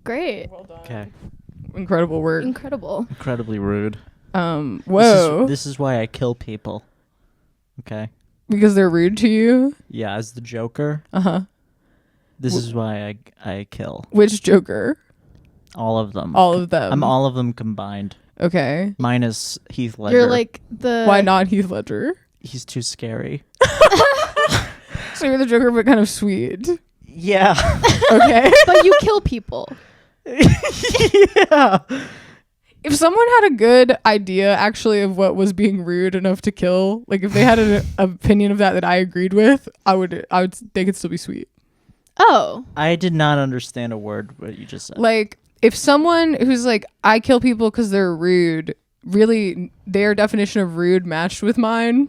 Great. Well done. Okay. Incredible work. Incredible. Incredibly rude. Whoa. This is why I kill people. Okay. Because they're rude to you? Yeah, as the Joker. Uh-huh. This is why I kill Which Joker? all of them. All of them. I'm all of them combined. Okay. Minus Heath Ledger. You're like the... Why not Heath Ledger? He's too scary. So you're the Joker, but kind of sweet. Yeah. Okay. But you kill people. Yeah. If someone had a good idea, actually, of what was being rude enough to kill, like if they had an opinion of that I agreed with, I would. They could still be sweet. Oh. I did not understand a word what you just said. Like if someone who's like, I kill people because they're rude, really their definition of rude matched with mine,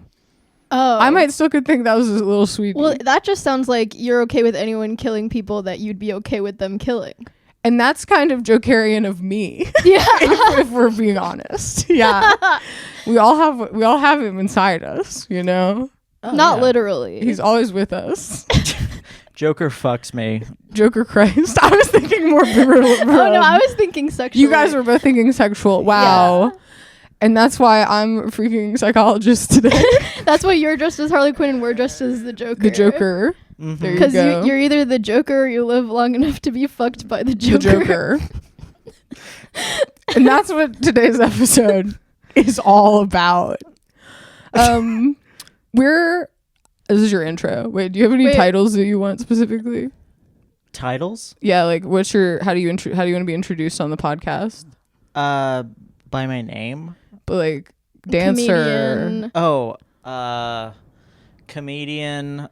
Oh. I might still could think that was a little sweet. Well, that just sounds like you're okay with anyone killing people that you'd be okay with them killing. And that's kind of Jokerian of me. Yeah. if we're being honest. Yeah. we all have him inside us, you know? Oh, Not yeah. literally. He's always with us. Joker fucks me. Joker Christ. I was thinking more Oh no, I was thinking sexual. You guys were both thinking sexual. Wow. Yeah. And that's why I'm a freaking psychologist today. That's why you're dressed as Harley Quinn and we're dressed as the Joker. The Joker. Mhm. There you Because go. you're either the Joker or you live long enough to be fucked by the Joker. The Joker. And that's what today's episode is all about. This is your intro. Wait, do you have any titles that you want specifically? Titles? Yeah, like how do you want to be introduced on the podcast? By my name? But like dancer. Comedian. Oh, comedian,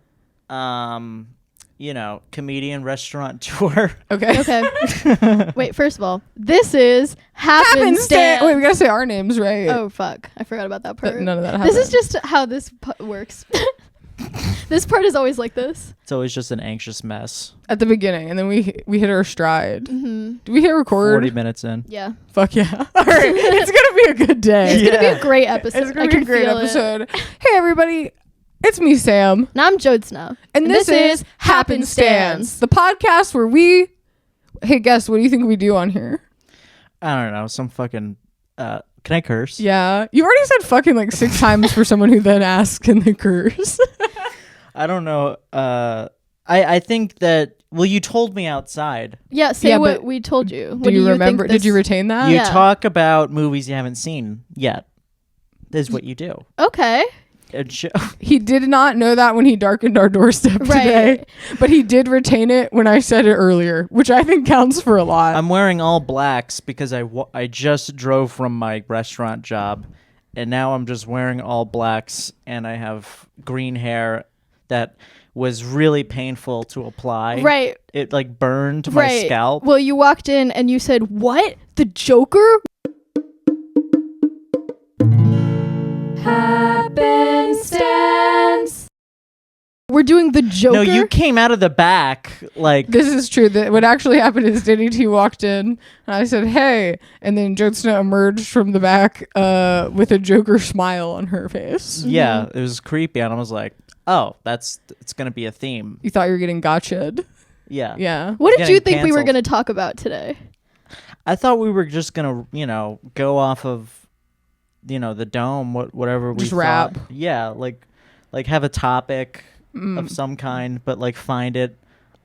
comedian restaurateur. Okay. Okay. Wait, first of all, this is happenstance. Wait, we gotta say our names, right? Oh fuck, I forgot about that part. None of that happened. This is just how this works. This part is always like this. It's always just an anxious mess. At the beginning, and then we hit our stride. Mm-hmm. Do we hit record? 40 minutes in. Yeah. Fuck yeah. All right. It's going to be a good day. It's gonna be a great episode. It's going to be a great episode. Hey, everybody. It's me, Sam. And I'm Jodesna. And this is Happenstance, the podcast where we... Hey, guess, what do you think we do on here? I don't know. Some fucking... can I curse? Yeah. You already said fucking like 6 times for someone who then asks, can they curse? I don't know. I think that... Well, you told me outside. Yeah, say Yeah, what but we told you. What Do you remember? think Did you this- retain that? You Yeah. talk about movies you haven't seen yet. This is what you do. Okay. He did not know that when he darkened our doorstep today, Right. but he did retain it when I said it earlier, which I think counts for a lot. I'm wearing all blacks because I just drove from my restaurant job, and now I'm just wearing all blacks, and I have green hair that was really painful to apply. Right. It like burned my Right. scalp. Well, you walked in and you said, "What? The Joker?" Happenstance. We're doing the Joker. No, you came out of the back like This is true. That what actually happened is Danny T walked in, and I said, "Hey," and then Jodesna emerged from the back with a Joker smile on her face. yeah, it was creepy, and I was like, "Oh, it's gonna be a theme." You thought you were getting gotcha'd. Yeah, Yeah. What did you Getting think we were canceled. going to talk about today? I thought we were just gonna, go off of, the dome, whatever we Just thought. rap. Yeah, like have a topic of some kind, but like find it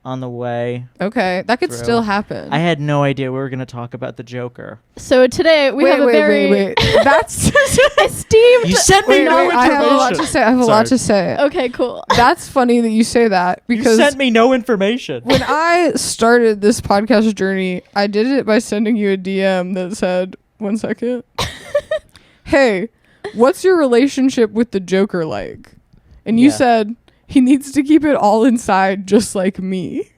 on the way. Okay, that could True. still happen. I had no idea we were gonna talk about the Joker. So today we have a very wait. That's esteemed. You sent me wait, no I have a lot to information. say. I have a lot to say. Okay, cool. That's funny that you say that You because sent me no information. when I started this podcast journey, I did it by sending you a DM that said, "1 second. Hey, what's your relationship with the Joker like?" And you Yeah. said, "He needs to keep it all inside, just like me."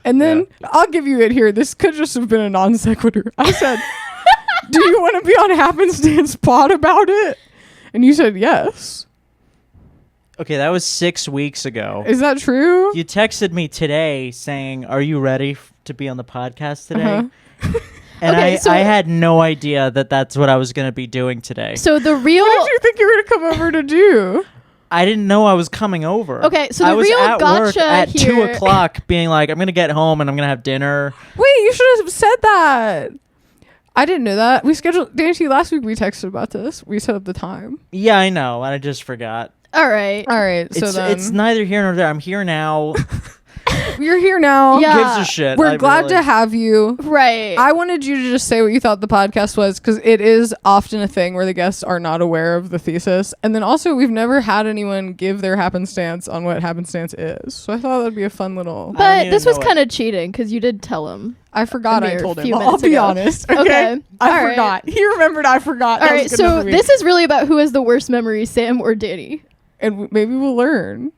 And then I'll give you it here. This could just have been a non sequitur. I said, "Do you want to be on Happenstance Pod about it?" And you said yes. Okay, that was 6 weeks ago. Is that true? You texted me today saying, "Are you ready to be on the podcast today?" Uh-huh. And Okay, so- I had no idea that that's what I was going to be doing today. So the real What did you think you were going to come over to do? I didn't know I was coming over. Okay, so the I was real at work gotcha at here- 2:00 being like, I'm going to get home and I'm going to have dinner. Wait, you should have said that. I didn't know that. We scheduled, Danny, last week we texted about this. We set up the time. Yeah, I know. And I just forgot. All right. All right, so It's neither here nor there. I'm here now. you're here now. Yeah. Who gives a shit? We're I glad really- to have you. Right. I wanted you to just say what you thought the podcast was, because it is often a thing where the guests are not aware of the thesis. And then also, we've never had anyone give their happenstance on what happenstance is. So I thought that'd be a fun little... I don't but even this know was what- kind of cheating because you did tell him. I forgot a I mere told him. few I'll minutes be ago. honest. Okay. Okay. I All right. forgot. He remembered I forgot. All That was right, good so enough for me. this is really about who has the worst memory, Sam or Danny. And maybe we'll learn.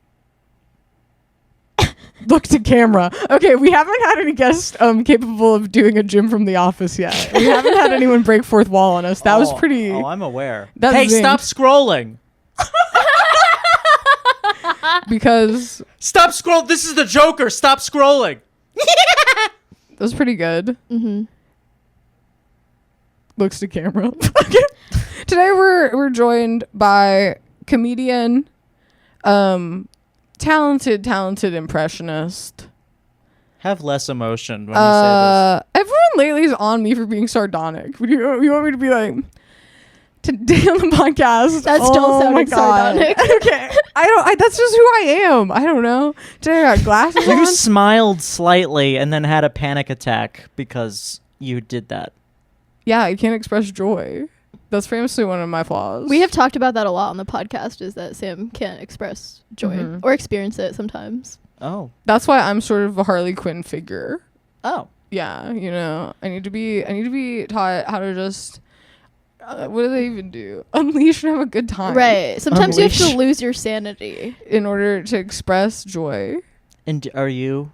Look to camera. Okay, we haven't had any guests capable of doing a Jim from The Office yet. We haven't had anyone break fourth wall on us. That was pretty... Oh, I'm aware. That Hey, zinged. stop scrolling. Because Stop scroll. This is the Joker. Stop scrolling. that was pretty good. Mm-hmm. Looks to camera. Today we're joined by comedian, talented impressionist. Have less emotion when you say Everyone lately is on me for being sardonic. Would you want me to be like today on the podcast? That still oh my sounded God. sardonic. Okay, that's just who I am. I don't know. Today I got glasses this. You on. smiled slightly and then had a panic attack because you did that. Yeah, I can't express joy. That's famously one of my flaws. We have talked about that a lot on the podcast, is that Sam can't express joy Mhm. or experience it sometimes. Oh. That's why I'm sort of a Harley Quinn figure. Oh. Yeah, you know, I need to be taught how to just what do they even do? Unleash and have a good time. Right. Sometimes you have Unleash. to lose your sanity. In order to express joy. And are you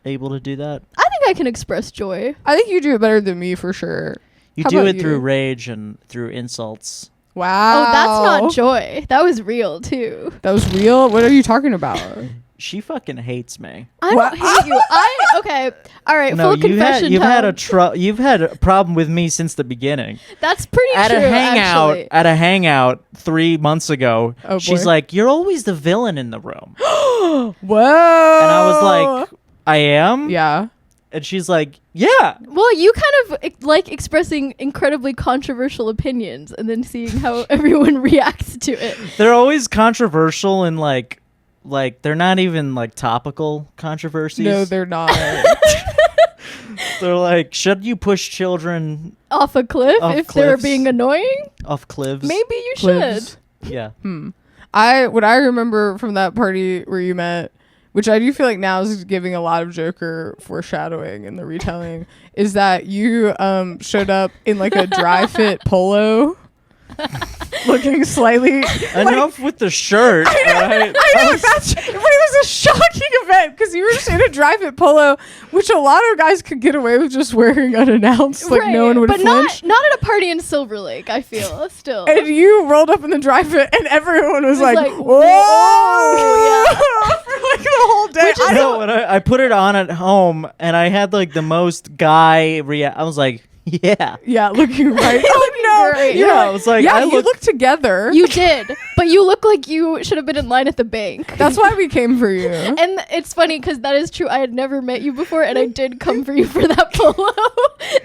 able to do that? I think I can express joy. I think you do it better than me for sure. You How do about it you? through rage and through insults. Wow. Oh, that's not joy. That was real too. That was real? What are you talking about? She fucking hates me. I What? don't hate you. Okay. All right. No, full confession. you've had time. you've had a problem with me since the beginning. That's pretty At true. a hangout, Actually. at a hangout 3 months ago, Oh, she's boy. like, "You're always the villain in the room," Whoa. and I was like, "I am." Yeah. And she's like, "Yeah." Well, you kind of like expressing incredibly controversial opinions and then seeing how everyone reacts to it. They're always controversial and like they're not even like topical controversies. No, they're not. They're like, should you push children Off a cliff Off if they're cliffs. being annoying? off cliffs? Maybe you Cliffs. should. Yeah. What I remember from that party where you met, which I do feel like now is giving a lot of Joker foreshadowing in the retelling, is that you showed up in like a Dry-Fit Polo, looking slightly. Enough with the shirt. All right? I know but it was a shocking event because you were just in a Dry-Fit Polo, which a lot of guys could get away with just wearing unannounced, like no one would but flinch. not at a party in Silver Lake, I feel, still. And you rolled up in the Dry-Fit, and everyone was like, like, "Whoa!" yeah. for like the whole day. I know. When I put it on at home, and I had like the most guy I was like, yeah. Yeah, looking right. Oh no! great. You're Yeah, like- I was like, yeah, I you look- look together. You did, but you look like you should have been in line at the bank. That's why we came for you. And it's funny because that is true. I had never met you before, and I did come for you for that polo.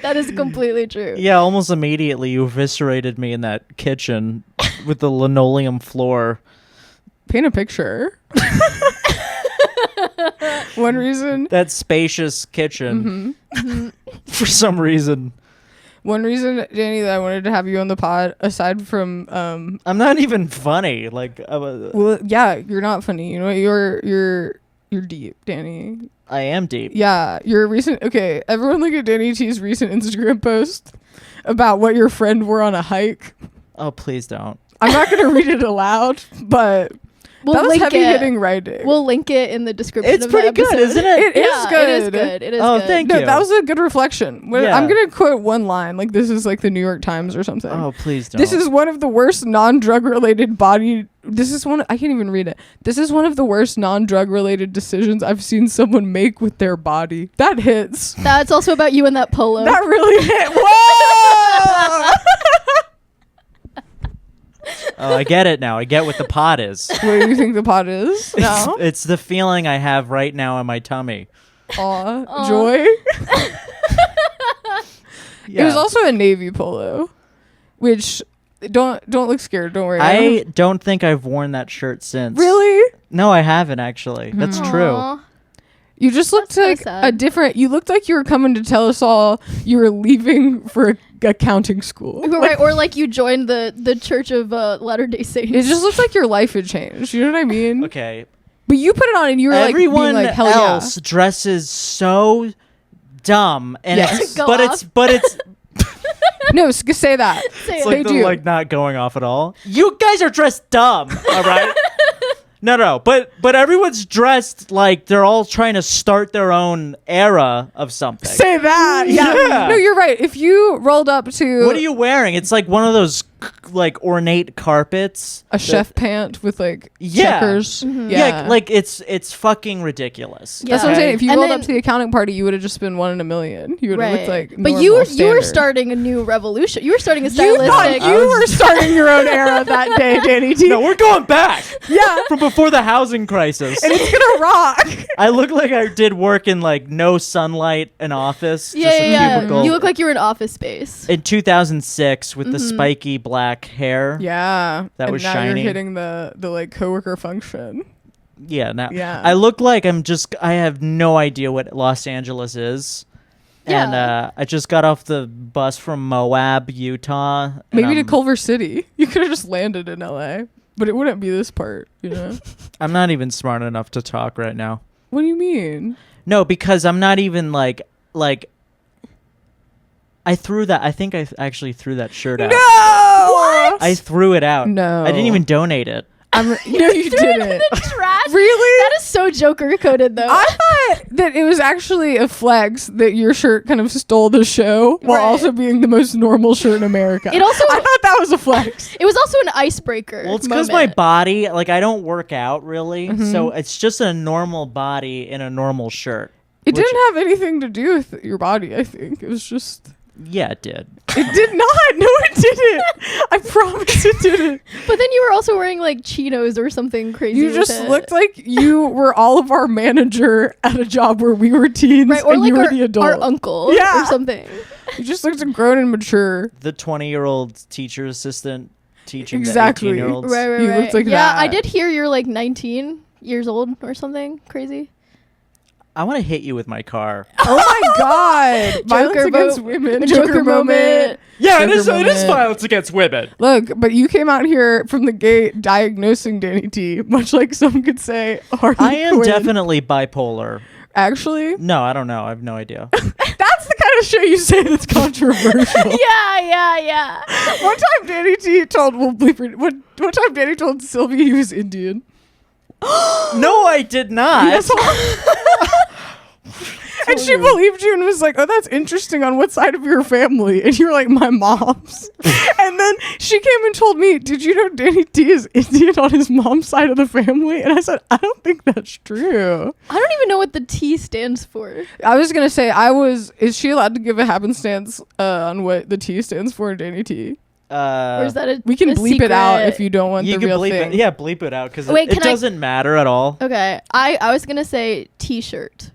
That is completely true. Yeah, almost immediately you eviscerated me in that kitchen with the linoleum floor. Paint a picture. One reason. That spacious kitchen. For some reason. One reason, Danny, that I wanted to have you on the pod, aside from, I'm not even funny. Like, well, yeah, you're not funny. You know, you're deep, Danny. I am deep. Yeah, your recent. Okay, everyone, look at Danny T's recent Instagram post about what your friend were on a hike. Oh, please don't. I'm not gonna read it aloud, but We'll that was link heavy it. hitting writing. We'll link it in the description. It's of pretty the good, episode. isn't it? It is Yeah, good. It is good. It is Oh, good. thank No, you. that was a good reflection. Yeah. I'm gonna quote one line, like this is like the New York Times or something. Oh, please don't. This is one of the worst non-drug related body. This is one. I can't even read it. This is one of the worst non-drug related decisions I've seen someone make with their body. That hits. That's also about you in that polo. That really hit. Whoa! Oh, I get it now. I get what the pot is. What do you think the pot is? No. It's the feeling I have right now in my tummy. Aw. Joy. Yeah. It was also a navy polo, which don't look scared. Don't worry. I don't think I've worn that shirt since. Really? No, I haven't actually. That's true. Aw. You just looked That's so like sad. a different. You looked like you were coming to tell us all you were leaving for accounting school. Right, or like you joined the Church of Latter-day Saints. It just looked like your life had changed. You know what I mean? Okay. But you put it on and you were Everyone like, being like, hell else dresses so dumb, and Yes. it's Go but off. it's yeah. No, say that. Say it's it. like They they're do. like not going off at all. You guys are dressed dumb, all right? No, but everyone's dressed like they're all trying to start their own era of something. Say that. Yeah. Yeah. No, you're right. If you rolled up to What are you wearing? It's like one of those like ornate carpets. a chef pant with like Yeah. checkers. Yeah, like it's fucking ridiculous. Yeah. That's what I'm saying. If you And rolled then- up to the accounting party, you would have just been one in a million. You would have looked like. but you were standard. starting a new revolution. You were starting a You thought stylistic. you were starting your own era that day, Danny T. No, we're going back Yeah, from before the housing crisis. and it's gonna rock. I look like I did work in like no sunlight, an office, yeah, just a yeah, cubicle. yeah. You look like you were in Office Space. in 2006 with the spiky black hair. Yeah, That and was now shiny. You're hitting the like coworker function. Yeah, now Yeah. I look like I have no idea what Los Angeles is. And Yeah. I just got off the bus from Moab, Utah. and Maybe to I'm- Culver City. You could have just landed in LA, but it wouldn't be this part. You know? I'm not even smart enough to talk right now. What do you mean? No, because I'm not even like I threw that. I think I actually threw that shirt out. No. What? I threw it out. No. I didn't even donate it. No, you Threw it in didn't. the trash. Really? That is so Joker coded, though. I thought that it was actually a flex that your shirt kind of stole the show while Right. also being the most normal shirt in America. It also- I thought that was a flex. It was also an icebreaker. Well, it's because my moment. body, like, I don't work out really, so it's just a normal body in a normal shirt. It Which- didn't have anything to do with your body, I think. It was just... Yeah, it did. It did not. No, it didn't. I promise it didn't. But then you were also wearing like chinos or something crazy. You with just it. looked like you were all of our manager at a job where we were teens right, or and like you were the adult. our uncle, Yeah. or something. You just looked grown and mature. The 20-year-old teacher assistant teaching Exactly. the 18-year-olds. Right. You looked like yeah, that. I did hear you're like 19 years old or something crazy. I want to hit you with my car. Oh my god. Violence Joker against mo- women. Joker moment. Yeah, it is violence against women. Look, but you came out here from the gate diagnosing Danny T, much like some could say Harley I am Quinn. definitely bipolar. Actually, No, I don't know. I have no idea. that's the kind of shit you say that's controversial. Yeah. One time Danny T told, we'll bleep it, one time Danny told Sylvie he was Indian. No, I did not. Yes, and she believed you and was like, oh, that's interesting. On what side of your family? And you were like, my mom's. And then she came and told me, did you know Danny T is Indian on his mom's side of the family? And I said, I don't think that's true. I don't even know what the T stands for. I was going to say, is she allowed to give a happenstance on what the T stands for in Danny T? Or is that a We can a bleep it out secret? if you don't want You the can real bleep thing. it. Yeah, bleep it out because Wait, it can I- doesn't matter at all. Okay, I was gonna say T-shirt.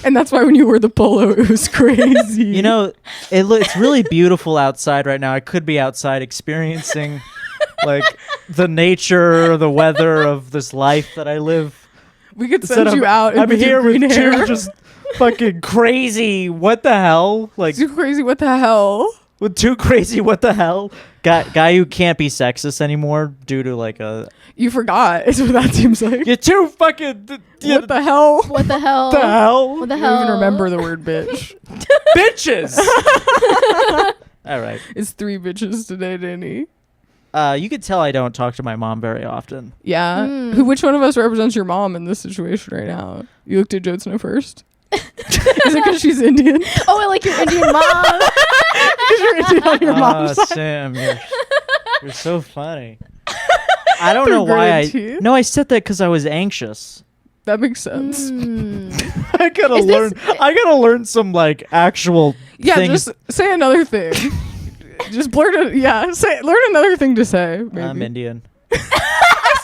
And that's why when you wore the polo, it was crazy. You know, it's really beautiful outside right now. I could be outside experiencing like the nature, the weather of this life that I live. we could Instead send you of- out. I'm with your here with green hair. two just fucking crazy. What the hell? Like Too crazy. What the hell? with two crazy. What the hell? Guy who can't be sexist anymore due to like a. You forgot. Is what that seems like. You're too fucking. What the hell? What the hell? the hell? What the I hell? don't even remember the word bitch. Bitches. All right. It's 3 bitches today, Danny. You could tell I don't talk to my mom very often. Yeah. Mm. Which one of us represents your mom in this situation right now? You looked at Jyotsna first. Is it because she's Indian? Oh, I like your Indian mom. Because you're Indian on your mom's side. Sam, you're so funny. I don't Through know why I. gritted teeth? No, I said that because I was anxious. That makes sense. Mm. I gotta Is learn. this- I gotta learn some like actual. Yeah, things. just say another thing. Just blurt it. Yeah, learn another thing to say. Maybe. I'm Indian. I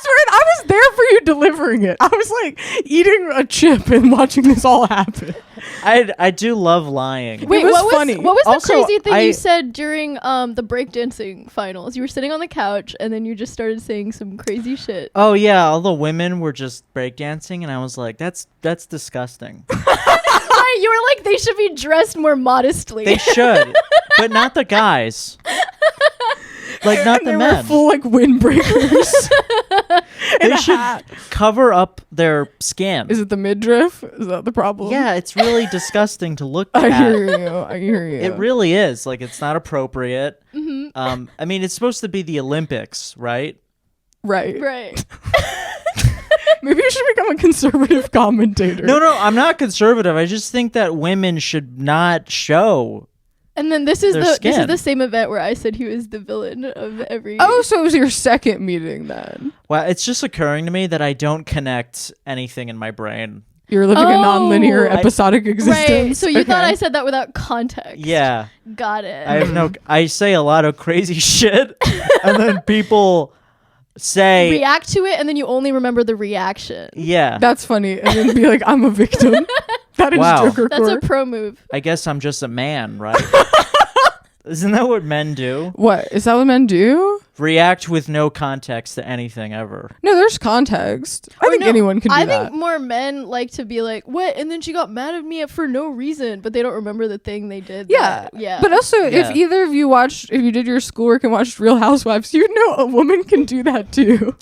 swear, I was there for you delivering it. I was like eating a chip and watching this all happen. I do love lying. Wait, was what funny. was the Also, crazy thing I- you said during the breakdancing finals? You were sitting on the couch and then you just started saying some crazy shit. Oh yeah, all the women were just breakdancing, and I was like, that's disgusting. Right, you were like, they should be dressed more modestly. They should, but not the guys. Like not And the they men. were full like windbreakers. They a should hat. cover up their skin. Is it the midriff? Is that the problem? Yeah, it's really disgusting to look I at. hear you. I hear you. It really is. Like, it's not appropriate. Mm-hmm. I mean, it's supposed to be the Olympics, right? right. Right. Maybe you should become a conservative commentator. No, I'm not conservative. I just think that women should not show. And then this is Their the skin. same event where I said he was the villain of every. Oh, so it was your second meeting then. Well, it's just occurring to me that I don't connect anything in my brain. You're living a non-linear I- episodic existence. Right. So you thought Okay. I said that without context. Yeah. Got it. I have no. I say a lot of crazy shit, and then people say, react to it, and then you only remember the reaction. "Yeah, That's funny. And then be like, I'm a victim. That is Wow. Joker That's a core. pro move. I guess I'm just a man, right?" Isn't that what men do? What? Is that what men do? React with no context to anything ever. No, there's context. I think No, anyone can do I that. think more men like to be like, what? And then she got mad at me for no reason, but they don't remember the thing they did. Yeah. Yeah. But also, Yeah. if either of you watched, if you did your schoolwork and watched Real Housewives, you'd know a woman can do that too.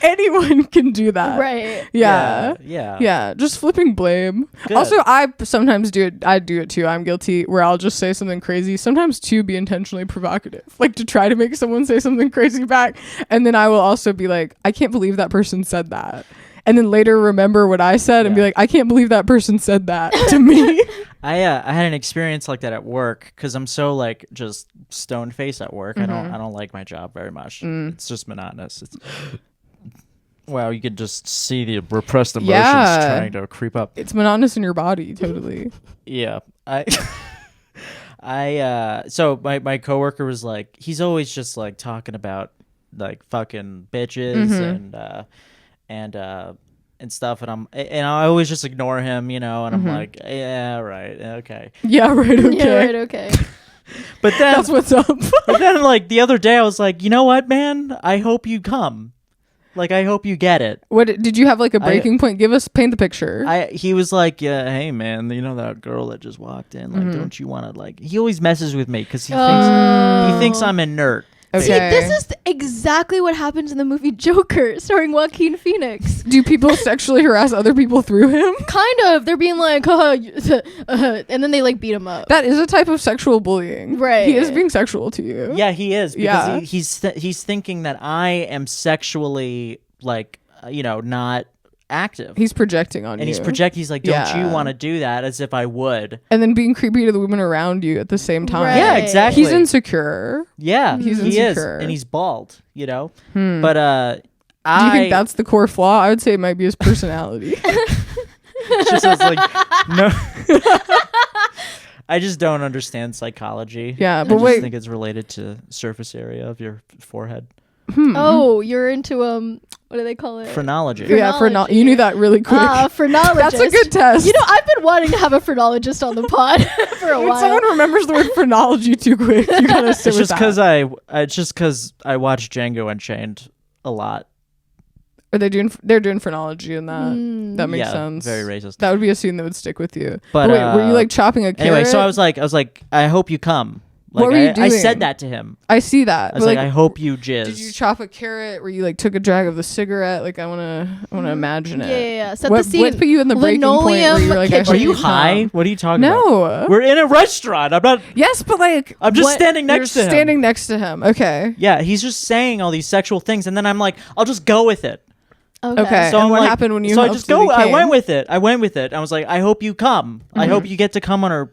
Anyone can do that. right. Yeah. Yeah. Yeah, just flipping blame. Good. Also, I sometimes do it. I do it too. I'm guilty where I'll just say something crazy, sometimes to be intentionally provocative, like to try to make someone say something crazy back. And then I will also be like, I can't believe that person said that. And then later remember what I said and be Yeah. like, I can't believe that person said that to me. I had an experience like that at work because I'm so like just stone faced at work. Mm-hmm. I don't like my job very much. Mm. It's just monotonous. It's wow, you could just see the repressed emotions Yeah. trying to creep up. It's monotonous in your body, totally. Yeah, so my coworker was like, he's always just like talking about like fucking bitches and stuff, and I always just ignore him, you know, and I'm like, yeah, right, okay. Yeah, right, okay. Yeah, right, okay. But then That's what's up. but then like the other day I was like, you know what, man? I hope you come. Like, I hope you get it. What did you have like a breaking point? Paint the picture. He was like, yeah, hey man, you know that girl that just walked in? Like, don't you want to like? He always messes with me because he thinks I'm a nerd. Okay. See, this is exactly what happens in the movie Joker, starring Joaquin Phoenix. Do people sexually harass other people through him? Kind of. They're being like, and then they like beat him up. That is a type of sexual bullying. Right. He is being sexual to you. Yeah, he is because Yeah. he's thinking that I am sexually like not active. He's projecting on and you. he's like, don't you Yeah. want to do that? As if I would. And then being creepy to the women around you at the same time. Right. Yeah, exactly. He's insecure. Yeah, He's he is, insecure. and he's bald. You know, but Do you think that's the core flaw? I would say it might be his personality. It's just it's like no. I just don't understand psychology. Yeah, I but just wait. think it's related to surface area of your forehead. Oh, you're into what do they call it? Phrenology. Yeah, Phrenology. you knew that really quick. Phrenologist. That's a good test. You know, I've been wanting to have a phrenologist on the pod for a when while. someone remembers the word phrenology too quick, you gotta sit It's with just that. it's just because I watch Django Unchained a lot. Are they doing? They're doing phrenology in that. That makes Yeah, sense. very racist. That would be a scene that would stick with you. But, wait, were you like chopping a carrot? Anyway, so I was like, I hope you come. Like, What were you I doing? said that to him. I see that. I was but, like, I hope you jizz. did you chop a carrot? Where you like took a drag of the cigarette? Like I wanna imagine it. Yeah. Set What the scene. put you in the breaking point where you were like, I Linoleum Are you should high? come? What are you talking about? No. We're in a restaurant. I'm not. Yes, but like I'm just standing next to you're him. standing next to him. Okay. Yeah, he's just saying all these sexual things, and then I'm like, I'll just go with it. Okay. So and I'm what like, happened when you? So I just absolutely go. I came? went with it. I was like, I hope you come. I hope you get to come on our,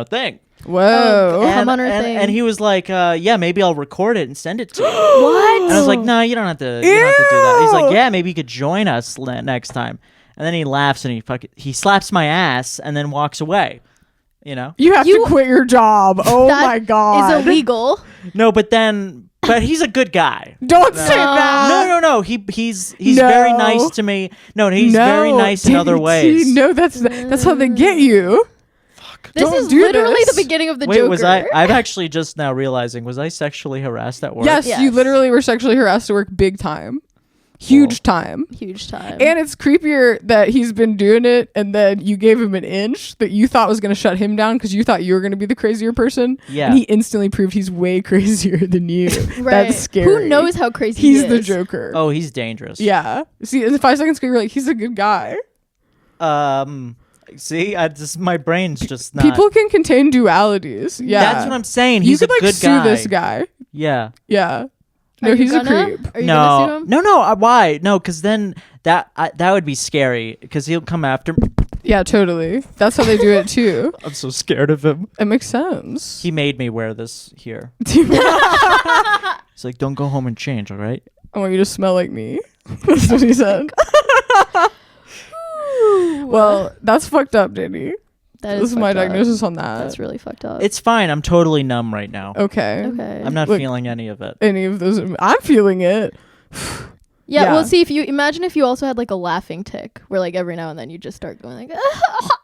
thing. Whoa. Come on our thing. And he was like, yeah, maybe I'll record it and send it to you. What? And I was like, no, you don't have to. You don't have to do that. He's like, yeah, maybe you could join us next time. And then he laughs and he slaps my ass and then walks away. You know? You have to quit your job. Oh That my God. is illegal. No, but he's a good guy. Don't say that. No. He's very nice to me. No, he's very nice in other ways. No, that's how they get you. This Don't is do literally this. the beginning of the Wait, Joker. I'm actually just now realizing, was I sexually harassed at work? Yes, you Yes. literally were sexually harassed at work big time. Huge time. Huge time. And it's creepier that he's been doing it and then you gave him an inch that you thought was going to shut him down because you thought you were going to be the crazier person. Yeah. And he instantly proved he's way crazier than you. Right. That's scary. Who knows how crazy He's he the is? Joker. Oh, he's dangerous. Yeah. See, in 5 seconds ago, you're like, he's a good guy. See, my brain's just not. People can contain dualities. Yeah. That's what I'm saying. You He's could a like good sue guy. this guy. Yeah. Yeah. Are No, you he's a gonna? creep. Are you gonna sue him? No. Why? No, because then that would be scary. Because he'll come after me. Yeah, totally. That's how they do it too. I'm so scared of him. It makes sense. He made me wear this here. He's like, don't go home and change, all right? I want you to smell like me. That's what he said. Well, that's fucked up, JD. This is my diagnosis on that. That's really fucked up. It's fine. I'm totally numb right now. Okay. Okay. I'm not Look, feeling any of it. Any of those. I'm feeling it. Yeah, Yeah. well, see, if you imagine if you also had like a laughing tick where like every now and then you just start going like,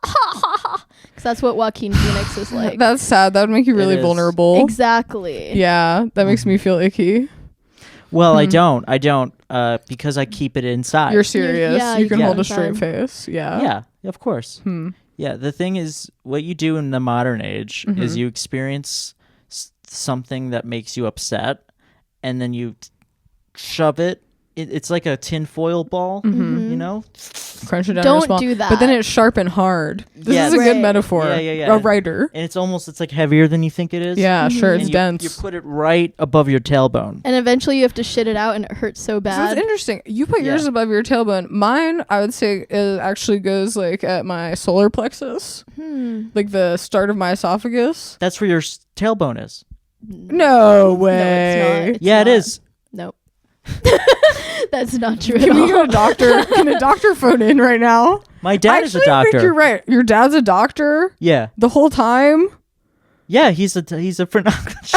because that's what Joaquin Phoenix is like. That's sad. That would make you It really is. vulnerable. Exactly. Yeah, that makes me feel icky. Well, I don't because I keep it inside. You're serious. yeah, you you can keep hold it a straight inside. face. Yeah. Yeah, of course. Yeah, the thing is, what you do in the modern age is you experience something that makes you upset, and then you shove it. It's like a tinfoil ball, you know? Crunch it down. Don't in a small, do that. But then it's sharp and hard. This Yeah, is a good right. metaphor. Yeah. A writer. And it's like heavier than you think it is. Yeah, sure. And It's you, dense. You put it right above your tailbone. And eventually you have to shit it out and it hurts so So bad. it's interesting. You put yours Yeah. above your tailbone. Mine, I would say, it actually goes like at my solar plexus, like the start of my esophagus. That's where your tailbone is. No way. No, it's not. Yeah, it is. Nope. That's not true Can at we all. get a doctor? Can a doctor phone in right now? My dad is a Actually, I think doctor. you're right. Your dad's a doctor Yeah. the whole time. Yeah, he's a phrenologist.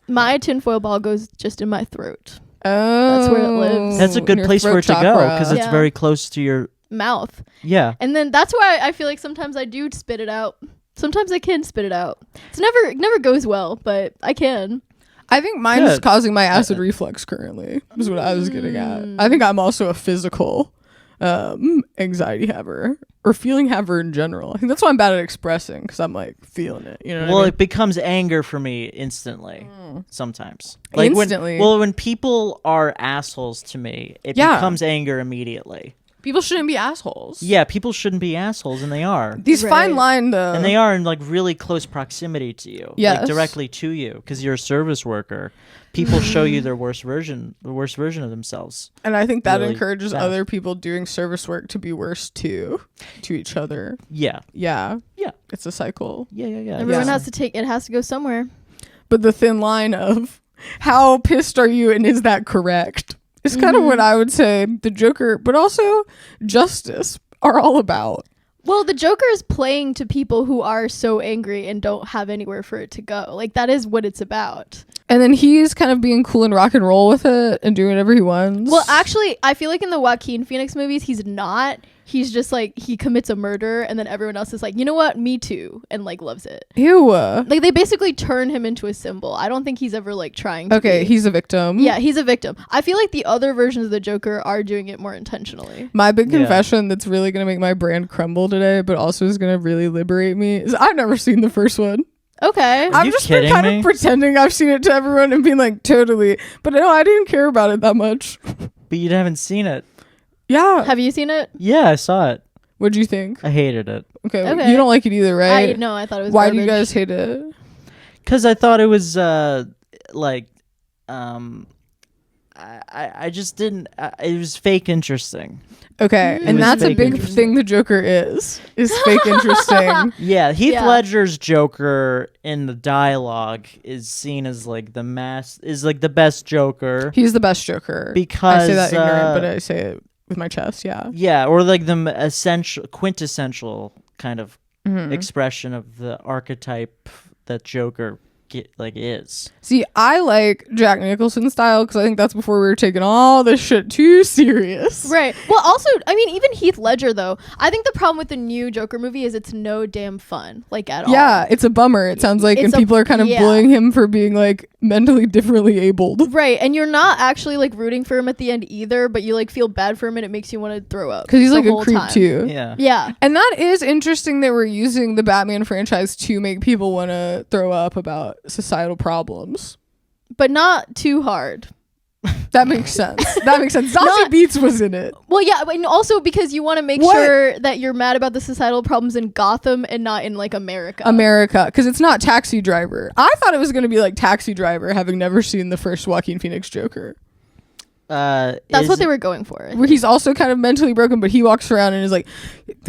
My tinfoil ball goes just in my throat. Oh, That's where it lives. That's a good your place for throat it to go chakra. because it's Yeah. very close to your. Mouth. Yeah. And then that's why I feel like sometimes I do spit it out. Sometimes I can spit it out. It never goes well, but I can. I think mine is Good. causing my acid reflux currently. Is what I was getting at. I think I'm also a physical anxiety haver or feeling haver in general. I think that's why I'm bad at expressing because I'm like feeling it. You know what Well, I mean? it becomes anger for me instantly. Sometimes, Instantly. when people are assholes to me, it Yeah. becomes anger immediately. People shouldn't be assholes. Yeah, people shouldn't be assholes, and they are. These Right. fine line though. And they are in like really close proximity to you, Yes. like directly to you, because you're a service worker. People show you the worst version of themselves. And I think that really encourages fast. other people doing service work to be worse too, to each other. Yeah, Yeah, yeah, it's a cycle. yeah. Everyone Yeah. has to go somewhere. But the thin line of how pissed are you and is that correct is kind of what I would say the Joker, but also justice are all about. Well, the Joker is playing to people who are so angry and don't have anywhere for it to go. Like, that is what it's about. And then he's kind of being cool and rock and roll with it and doing whatever he wants. Well, actually, I feel like in the Joaquin Phoenix movies, he's not. He's just like, he commits a murder and then everyone else is like, you know what? Me too. And like loves it. Ew. Like, they basically turn him into a symbol. I don't think he's ever like trying to Okay, be. he's a victim. Yeah, he's a victim. I feel like the other versions of the Joker are doing it more intentionally. My big Yeah. confession that's really going to make my brand crumble today, but also is going to really liberate me is I've never seen the first one. Okay. Are I've you just been kidding kind me? of pretending I've seen it to everyone and being like, totally. But no, I didn't care about it that much. But you haven't seen it. Yeah. Have you seen it? Yeah, I saw it. What'd you think? I hated it Okay. You don't like it either, right? I thought it was Why do you garbage. guys hate it? because I thought it was I just didn't. It was fake interesting. Okay. It And was that's a fake big interesting. thing the Joker is fake interesting. Yeah, Heath Yeah. Ledger's Joker in the dialogue is seen as like the best Joker He's the best Joker. because I say that ignorant, but I say it with my chest, yeah. yeah, or like the quintessential kind of expression of the archetype that Joker is. See, I like Jack Nicholson style because I think that's before we were taking all this shit too serious. Right. Well, also, I mean, even Heath Ledger, though, I think the problem with the new Joker movie is it's no damn fun, like, at all. Yeah, it's a bummer. It sounds like, and people are kind of bullying him for being, like, mentally differently abled. Right, and you're not actually, like, rooting for him at the end either, but you, like, feel bad for him and it makes you want to throw up. Because he's, like, a creep, too. Yeah. Yeah. And that is interesting that we're using the Batman franchise to make people want to throw up about societal problems. But not too hard. That makes sense. Zazie Beetz was in it. Well, yeah, and also because you want to make sure that you're mad about the societal problems in Gotham and not in, like, America. Because it's not Taxi Driver. I thought it was going to be like Taxi Driver, having never seen the first Joaquin Phoenix Joker. That's what they were going for. Where he's also kind of mentally broken, but he walks around and is like,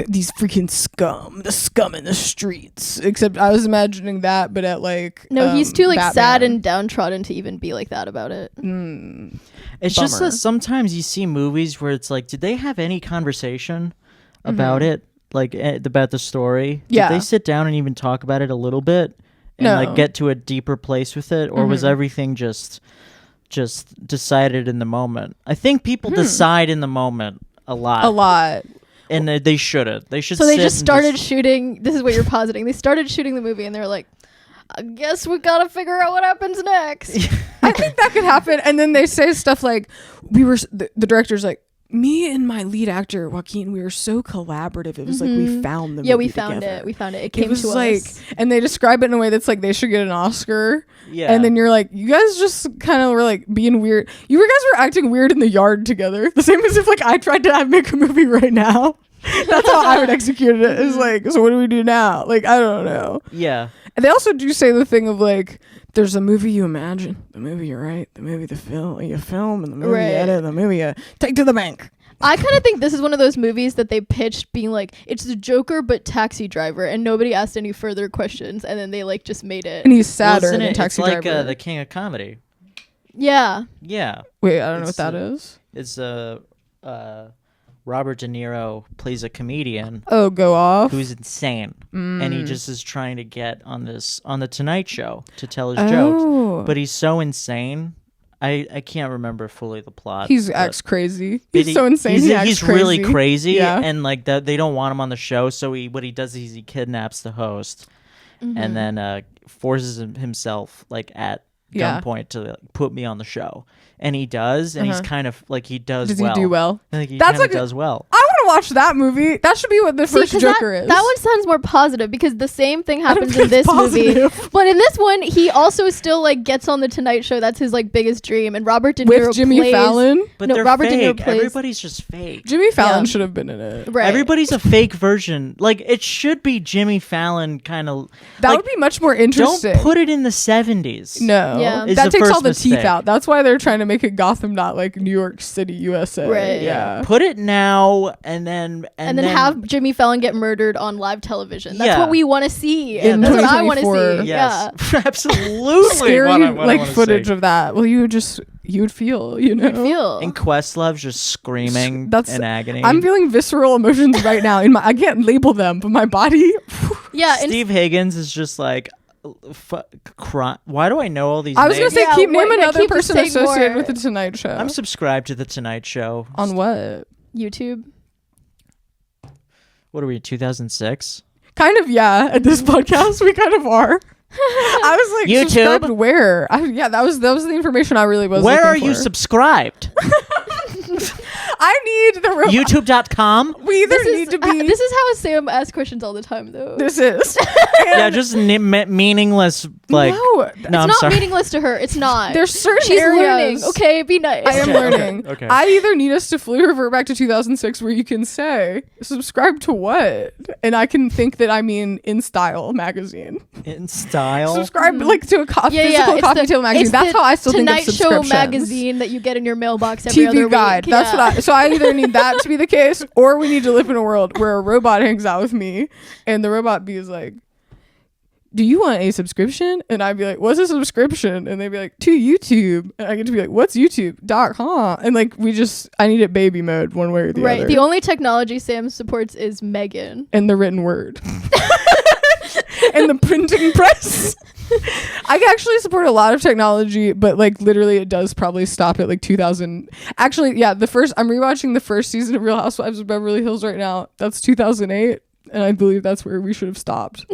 these freaking scum, the scum in the streets. Except I was imagining that, but at like no, he's too like Batman. sad and downtrodden to even be like that about it. It's just that sometimes you see movies where it's like, did they have any conversation about it, like about the story? Yeah. Did they sit down and even talk about it a little bit and like get to a deeper place with it, or was everything just decided in the moment? I think people decide in the moment a lot, and they shouldn't. They should. So they just started shooting. This is what you're positing. They started shooting the movie, and they're like, "I guess we gotta figure out what happens next." I think that could happen. And then they say stuff like, the director's like, me and my lead actor Joaquin, we were so collaborative. It was like we found the movie we found together. it. We found it. It came was to like, us. And they describe it in a way that's like they should get an Oscar. Yeah. And then you're like, you guys just kind of were like being weird. You guys were acting weird in the yard together. The same as if like I tried to make a movie right now. That's how I would execute it. It's like, so what do we do now? Like, I don't know. Yeah. And they also do say the thing of like, there's a movie you imagine, the movie you write, the movie you film, and the movie you edit, the movie you take to the bank. I kind of think this is one of those movies that they pitched being like, it's the Joker but Taxi Driver, and nobody asked any further questions, and then they like just made it. And he's sadder than Taxi Driver. It's Driver. like the king of comedy. Yeah. Yeah. Wait, I don't know what that is. It's Robert De Niro plays a comedian. Oh, go off. Who's insane, and he just is trying to get on the Tonight Show to tell his jokes, but he's so insane. I can't remember fully the plot. He's acts crazy. He's so insane. He's really crazy, yeah. And like that, they don't want him on the show. So what he does is he kidnaps the host, and then forces himself like at gunpoint to like, put me on the show, and he does, and he's kind of like he does. Does well. he do well? I think he That's like does well. I want to watch that movie. That should be what the first Joker is. That one sounds more positive because the same thing happens in this movie. But in this one, he also still like gets on the Tonight Show. That's his like biggest dream. And Robert De Niro with Jimmy Fallon. But no, they're Robert fake. De Niro plays. Everybody's just fake. Jimmy Fallon should have been in it. Right. Everybody's a fake version. Like it should be Jimmy Fallon kind of. That would be much more interesting. Don't put it in the 70s. No, Yeah. that takes all the mistake. teeth out. That's why they're trying to make it Gotham, not like New York City, USA. Right. Yeah. Put it now, and then have Jimmy Fallon get murdered on live television. That's what we want to see. In That's what I want to 2024. see. Yes. Yeah. Absolutely. Scary what I like wanna footage see. of that. Well, you would feel, you know. Feel. And Questlove's just screaming in agony. I'm feeling visceral emotions right now. I can't label them, but my body. Yeah. Steve Higgins is just like, why do I know all these I was names? gonna say, name another keep person saying associated more. with the Tonight Show. I'm subscribed to the Tonight Show. On what? YouTube. What are we, 2006? Kind of, yeah. At this podcast, we kind of are. I was like, YouTube? subscribed where? That was the information I really was. Where are looking you for. subscribed? I need the YouTube.com? We either need to be. This is how Sam asks questions all the time, though. This is. Yeah, just meaningless. Like, no, It's I'm not sorry. meaningless to her. It's not. There's certain She's areas. learning. Okay, be nice. I am learning. Okay. I either need us to fully revert back to 2006 where you can say, subscribe to what? And I can think that I mean In Style magazine. In style? Subscribe like to a physical it's coffee table magazine. That's how I still think of Tonight Show subscriptions. magazine that you get in your mailbox every other TV guide. week. That's what so I either need that to be the case, or we need to live in a world where a robot hangs out with me and the robot bee is like, do you want a subscription? And I'd be like, what's a subscription? And they'd be like, to YouTube. And I get to be like, what's YouTube? Huh? And like, I need it baby mode one way or the other. The only technology Sam supports is Megan. And the written word. And the printing press. I actually support a lot of technology, but like literally it does probably stop at like 2000. Actually, yeah, I'm rewatching the first season of Real Housewives of Beverly Hills right now. That's 2008. And I believe that's where we should have stopped.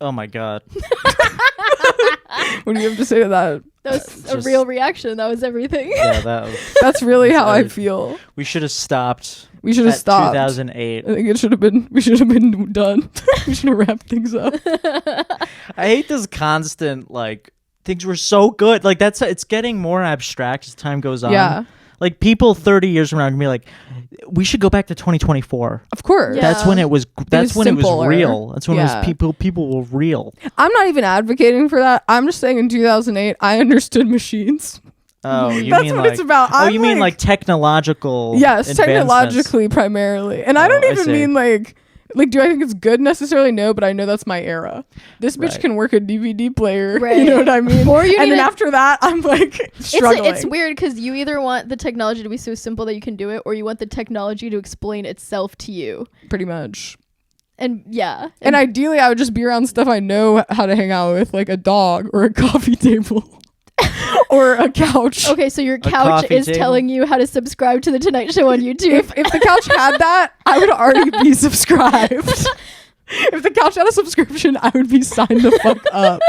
Oh my God. What do you have to say to that? That was a real reaction. That was everything. Yeah, that's really how I feel. We should have stopped. We should have stopped. 2008. I think we should have been done. We should have wrapped things up. I hate this constant, like, things were so good. Like, it's getting more abstract as time goes on. Yeah. Like, people 30 years from now are going to be like, we should go back to 2024. Of course. Yeah. That's when it was real. That's when simpler. it was people were real. I'm not even advocating for that. I'm just saying in 2008, I understood machines. Oh, you That's mean what like, it's about. Oh, you mean like technological Yes, advancements. technologically primarily. And I don't even mean like do I think it's good necessarily? No, but I know that's my era. This bitch can work a DVD player. Right. You know what I mean? Or you and then after that, I'm like struggling. It's weird because you either want the technology to be so simple that you can do it, or you want the technology to explain itself to you. Pretty much. And yeah. And ideally, I would just be around stuff I know how to hang out with, like a dog or a coffee table. Or a couch. Okay, so your couch is telling you how to subscribe to the Tonight Show on YouTube. If the couch had that, I would already be subscribed. If the couch had a subscription, I would be signed the fuck up.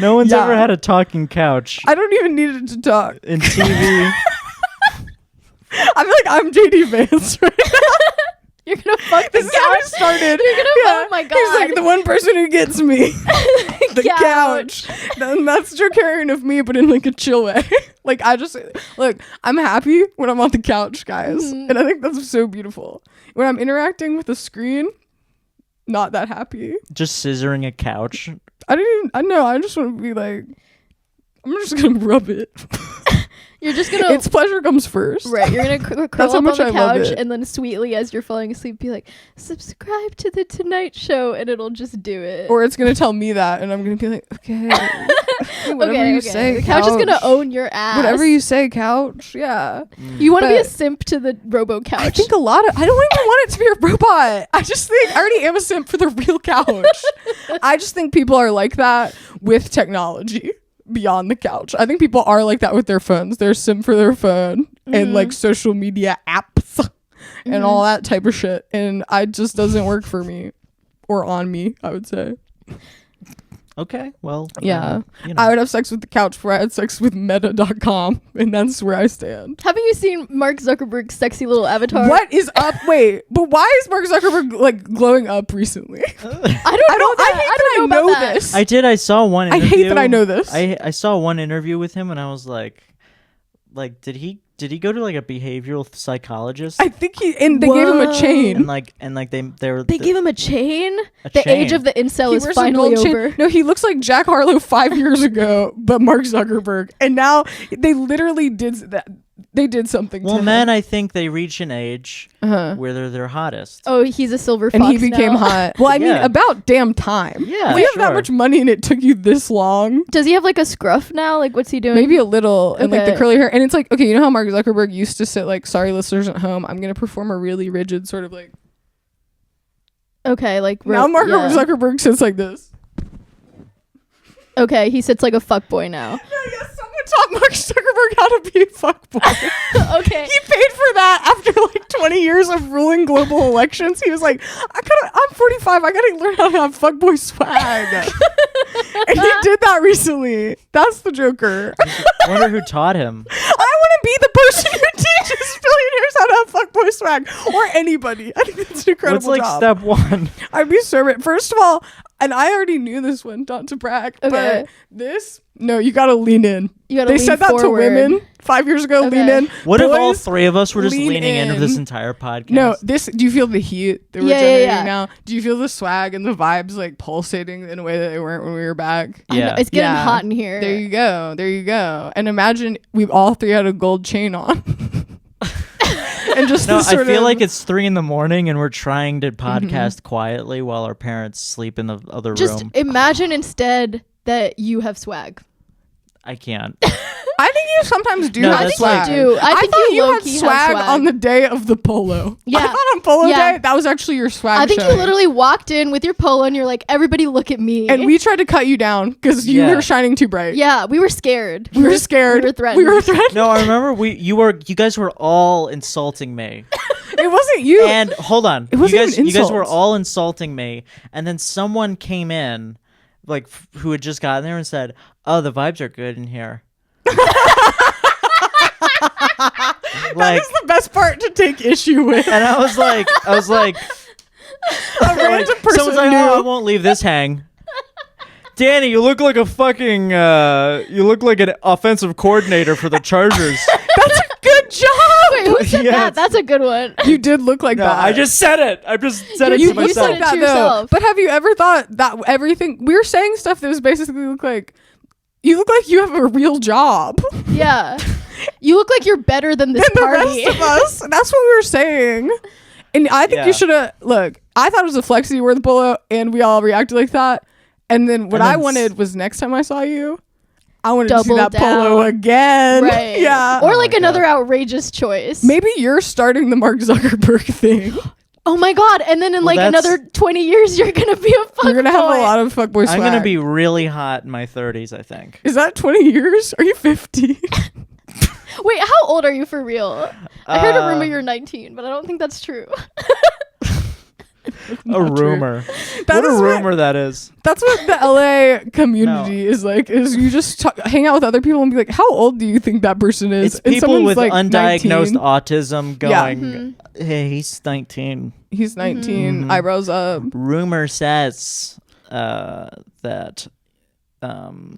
No one's ever had a talking couch. I don't even need it to talk. In TV. I feel like I'm JD Vance right now. You're gonna fuck this the is how it couch. started. You're gonna oh my god. He's like the one person who gets me. The couch. And that's Joe carrying of me, but in like a chill way. Like I just look, I'm happy when I'm on the couch, guys. And I think that's so beautiful. When I'm interacting with the screen, not that happy. Just scissoring a couch. I know, I just want to be like, I'm just gonna rub it. You're just gonna. Its pleasure comes first. Right. You're gonna curl That's how up much on the I love couch it. and then sweetly, as you're falling asleep, be like, "Subscribe to the Tonight Show," and it'll just do it. Or it's gonna tell me that, and I'm gonna be like, okay, whatever you say. The couch is gonna own your ass. Whatever you say, couch. Yeah. You want to be a simp to the robo couch. I think I don't even want it to be a robot. I just think I already am a simp for the real couch. I just think people are like that with technology. Beyond the couch. I think people are like that with their phones. They're sim for their phone and like social media apps and all that type of shit. And it just doesn't work for me or on me, I would say. Okay, well. Yeah. You know. I would have sex with the couch before I had sex with meta.com. And that's where I stand. Haven't you seen Mark Zuckerberg's sexy little avatar? What is up? Wait, but why is Mark Zuckerberg like glowing up recently? I don't know that. I don't know about this. I saw one interview. I hate that I know this. I saw one interview with him and I was like, did he go to like a behavioral psychologist? I think they gave him a chain. And they gave him a chain? A the chain. age of the incel He is wears a finally gold chain. over. No, he looks like Jack Harlow 5 years ago, but Mark Zuckerberg. And now they literally did that. They did something to him. men, I think they reach an age where they're their hottest. Oh, he's a silver fox and he became now. hot. Well, I mean, about damn time. Yeah, if you have that much money and it took you this long. Does he have like a scruff now? Like, what's he doing? Maybe a little. And like the Okay. curly hair. And it's like, okay, you know how Mark Zuckerberg used to sit like, sorry, listeners at home, I'm going to perform a really rigid sort of like. Okay, like. Now Mark Zuckerberg sits like this. Okay, he sits like a fuckboy now. No, yes, someone taught Mark Zuckerberg how to be a fuckboy. Okay. He paid for that after like 20 years of ruling global elections. He was like, I'm 45. I gotta learn how to have fuckboy swag. And he did that recently. That's the Joker. I wonder who taught him. I want to be the person who teaches billionaires how to have fuckboy swag, or anybody. I think that's an incredible What's like job. step one? I'd be so first of all, and I already knew this one, not to brag, Okay. but this, no, you gotta lean in. You gotta They lean said that forward. to women 5 years ago. Okay. Lean in. What if all Boys, three of us were just lean leaning into in. this entire podcast? No, do you feel the heat that we're Yeah, generating now? Do you feel the swag and the vibes like pulsating in a way that they weren't when we were back? I know, Yeah. it's getting Yeah. hot in here. There you go. And imagine we all three had a gold chain on. and just No, this I sort feel of, like it's 3 a.m. and we're trying to podcast quietly while our parents sleep in the other Just room. imagine instead that you have swag. I can't. I think you sometimes do No, have that's swag. like- You do. I think thought you had low-key have swag swag. on the day of the polo. Yeah. I thought on polo Yeah. day that was actually your swag. I think you showing. literally walked in with your polo and you're like, everybody look at me. And we tried to cut you down because you Yeah. were shining too bright. yeah, we were scared. We were scared. We were threatened. We were threatened. No, I remember you guys were all insulting me. It wasn't you. And hold on. It wasn't even you guys were insults. all insulting me, and then someone came in like who had just gotten there and said, "Oh, the vibes are good in here." That Like, is the best part to take issue with. and I was like, A random person someone's like, knew. "Oh, I won't leave this hang." Danny, you look like a fucking, you look like an offensive coordinator for the Chargers. That's a good job. Wait, who said Yes. that? That's a good one. You did look like No, that. I just said it. I just said it You to said myself. it to yourself. But have you ever thought that everything we were saying stuff that was basically look like you look like you have a real job Yeah. You look like you're better than this than the party. rest of us? That's what we were saying. And I think Yeah. you should have look. I thought it was a flex that you wore the polo, and we all reacted like that. And then what And I then wanted was next time I saw you, I wanted to see Double that down. polo again. Right. Yeah. Or Oh like my another God. outrageous choice. Maybe you're starting the Mark Zuckerberg thing. Oh my God. And then in Well, like that's- another 20 years, you're going to be a fuckboy. You're gonna have a lot of fuckboy swag. I'm gonna be really hot in my 30s, I think. Is that 20 years? Are you 50? Wait, how old are you for real? I heard a rumor Uh, you're 19, but I don't think that's true. A Not true. rumor. That What a is rumor that is. That's what the LA community is like. Is you just hang out with other people and be like, "How old do you think that person is?" It's And people someone's with like undiagnosed 19. autism Yeah. going, Mm-hmm. "Hey, he's 19." He's 19, Mhm. eyebrows up. Rumor says that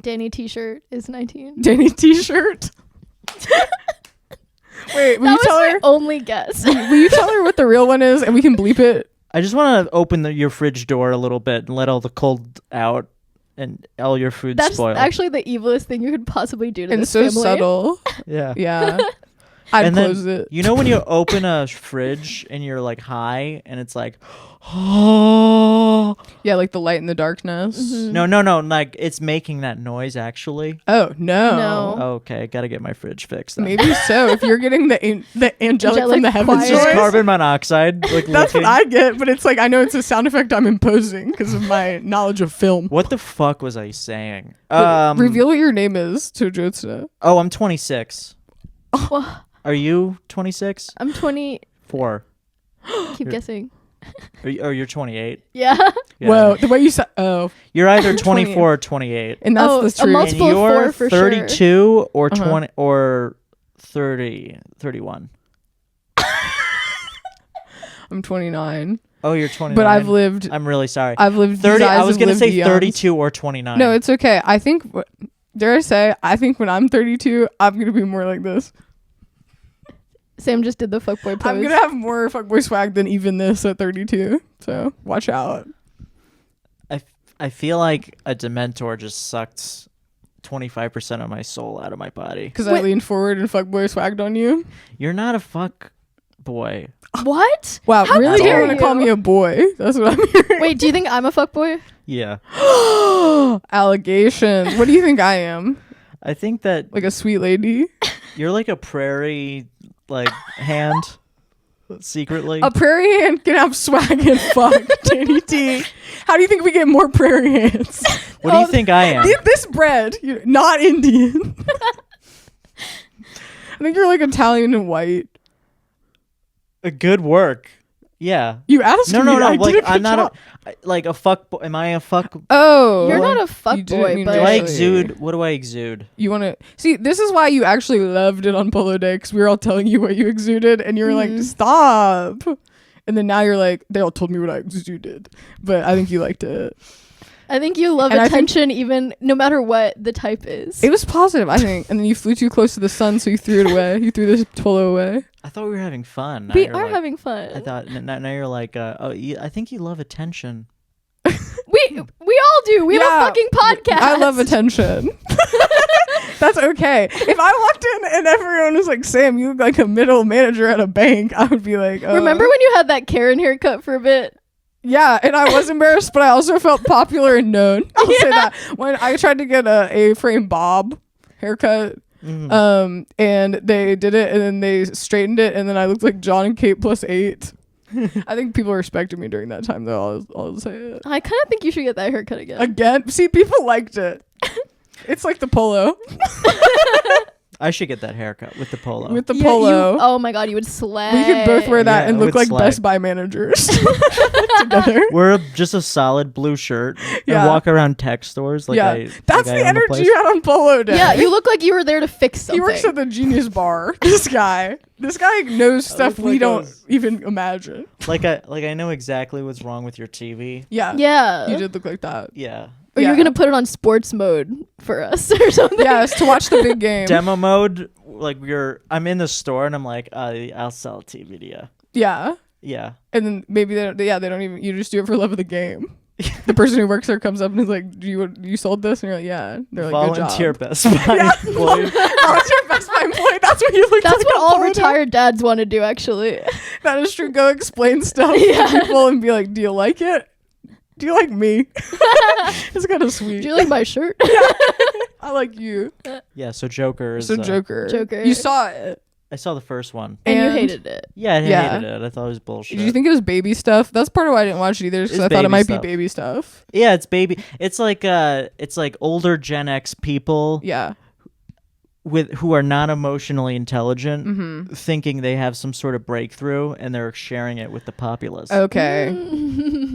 Danny T-shirt is 19. Danny T-shirt. Wait, will That you was tell my her? only guess. Will you tell her what the real one is, and we can bleep it? I just want to open your fridge door a little bit and let all the cold out and all your food That's spoil. actually the evilest thing you could possibly do to And this so family. subtle. yeah. Yeah, I'd And then, close it. you know when you open a fridge and you're like high and it's like, oh. Yeah, like the light in the darkness. Mhm. No, like it's making that noise actually. Oh no. No. Okay, gotta get my fridge fixed. Then. Maybe so. If you're getting the angelic Angelic from the heavens choir. It's just noise, carbon monoxide. Like that's what leaking. I get. But it's like I know it's a sound effect I'm imposing because of my knowledge of film. What the fuck was I saying? Reveal what your name is to Jyotsna. Oh, I'm 26. Well, Are you 26? I'm 20. 4. Keep guessing. You're 28. Yeah. Yeah. Whoa, the way you said, oh, You're either 28. 24 or 28. and that's Oh, the a truth. multiple- And of you're 4 for sure. 32 or Uh-huh. 20 or 30, 31. I'm 29, Oh, you're 29. but I've lived. I'm really sorry. I've lived. 30. these I eyes was have going to lived say eons. 32 or 29. No, it's okay. I think. Dare I say? I think when I'm 32, I'm gonna be more like this. Sam just did the fuckboy pose. I'm gonna have more fuckboy swag than even this at 32. So watch out. I feel like a Dementor just sucked 25% of my soul out of my body. Because I Wait. leaned forward and fuckboy swagged on you. You're not a fuck boy. What? Wow, How really? dare You're gonna call you. me a boy? That's what I'm hearing. Wait, do you think I'm a fuckboy? Yeah. Allegations. What do you think I am? I think that Like a sweet lady? you're like a prairie like hand secretly. A prairie hand can have swag and fuck, Danny T. How do you think we get more prairie hands? What do you think I am? This bread, you're not Indian. I think you're like Italian and white. A good work. Yeah. You asked No, me. no, no. I Like did a I'm good not job. like a fuck. Am I a fuck? Oh, You're not a You didn't fuckboy, mean but Do I Actually- exude? What do I exude? You want to see? This is why you actually loved it on Polo Day, because we were all telling you what you exuded, and you were like, "Stop!" And then now you're like, "They all told me what I exuded," but I think you liked it. I think you love And I think- attention even no matter what the type is. It was positive, I think. And then you flew too close to the sun, so you threw it away. You threw the polo away. I thought we were having fun. Now we you're are like- having fun. I thought now you're like, I think you love attention. we all do. We have Yeah. a fucking podcast. I love attention. That's okay. If I walked in and everyone was like, Sam, you look like a middle manager at a bank, I would be like, oh. Remember when you had that Karen haircut for a bit? Yeah, and I was embarrassed, but I also felt popular and known. I'll say that. When I tried to get a A-frame bob haircut, and they did it, and then they straightened it, and then I looked like John and Kate plus 8. I think people respected me during that time, though. I'll say it. I kind of think you should get that haircut again. Again? See, people liked it. It's like the polo. I should get that haircut with the polo. With the polo. Oh my god, you would slay. We could both wear that and it look would like slay. Best Buy managers together. Wear just a solid blue shirt Yeah. and walk around tech stores like That's like the I own energy you had on Polo Day. Yeah, you look like you were there to fix something. He works at the Genius Bar. This guy knows stuff look we like don't even imagine. like I know exactly what's wrong with your TV. Yeah. Yeah. You did look like that. Yeah. Or Yeah. you're gonna put it on sports mode for us or something. Yes, to watch the big game. Demo mode, like I'm in the store and I'm like, I'll sell a TV to you. Yeah. Yeah. And then maybe they don't even, you just do it for love of the game. The person who works there comes up and is like, you sold this? And you're like, yeah. And they're like, Volunteer good job. Best Buy employee. Volunteer Best Buy employee. That's what you look That's like. what on all Polo Day. retired dads want to do, actually. That is true. Go explain stuff to people and be like, do you like it? Do you like me? It's kind of sweet. Do you like my shirt? I like you. Yeah, so Joker is So Joker. Joker. You saw it. I saw the first one. And you And- hated it. Yeah, I Yeah. hated it. I thought it was bullshit. Did you think it was baby stuff? That's part of why I didn't watch it either, because It's I thought it baby might stuff. be baby stuff. Yeah, it's baby. It's like older Gen X people Yeah. who are not emotionally intelligent, Mm-hmm. thinking they have some sort of breakthrough, and they're sharing it with the populace. Okay.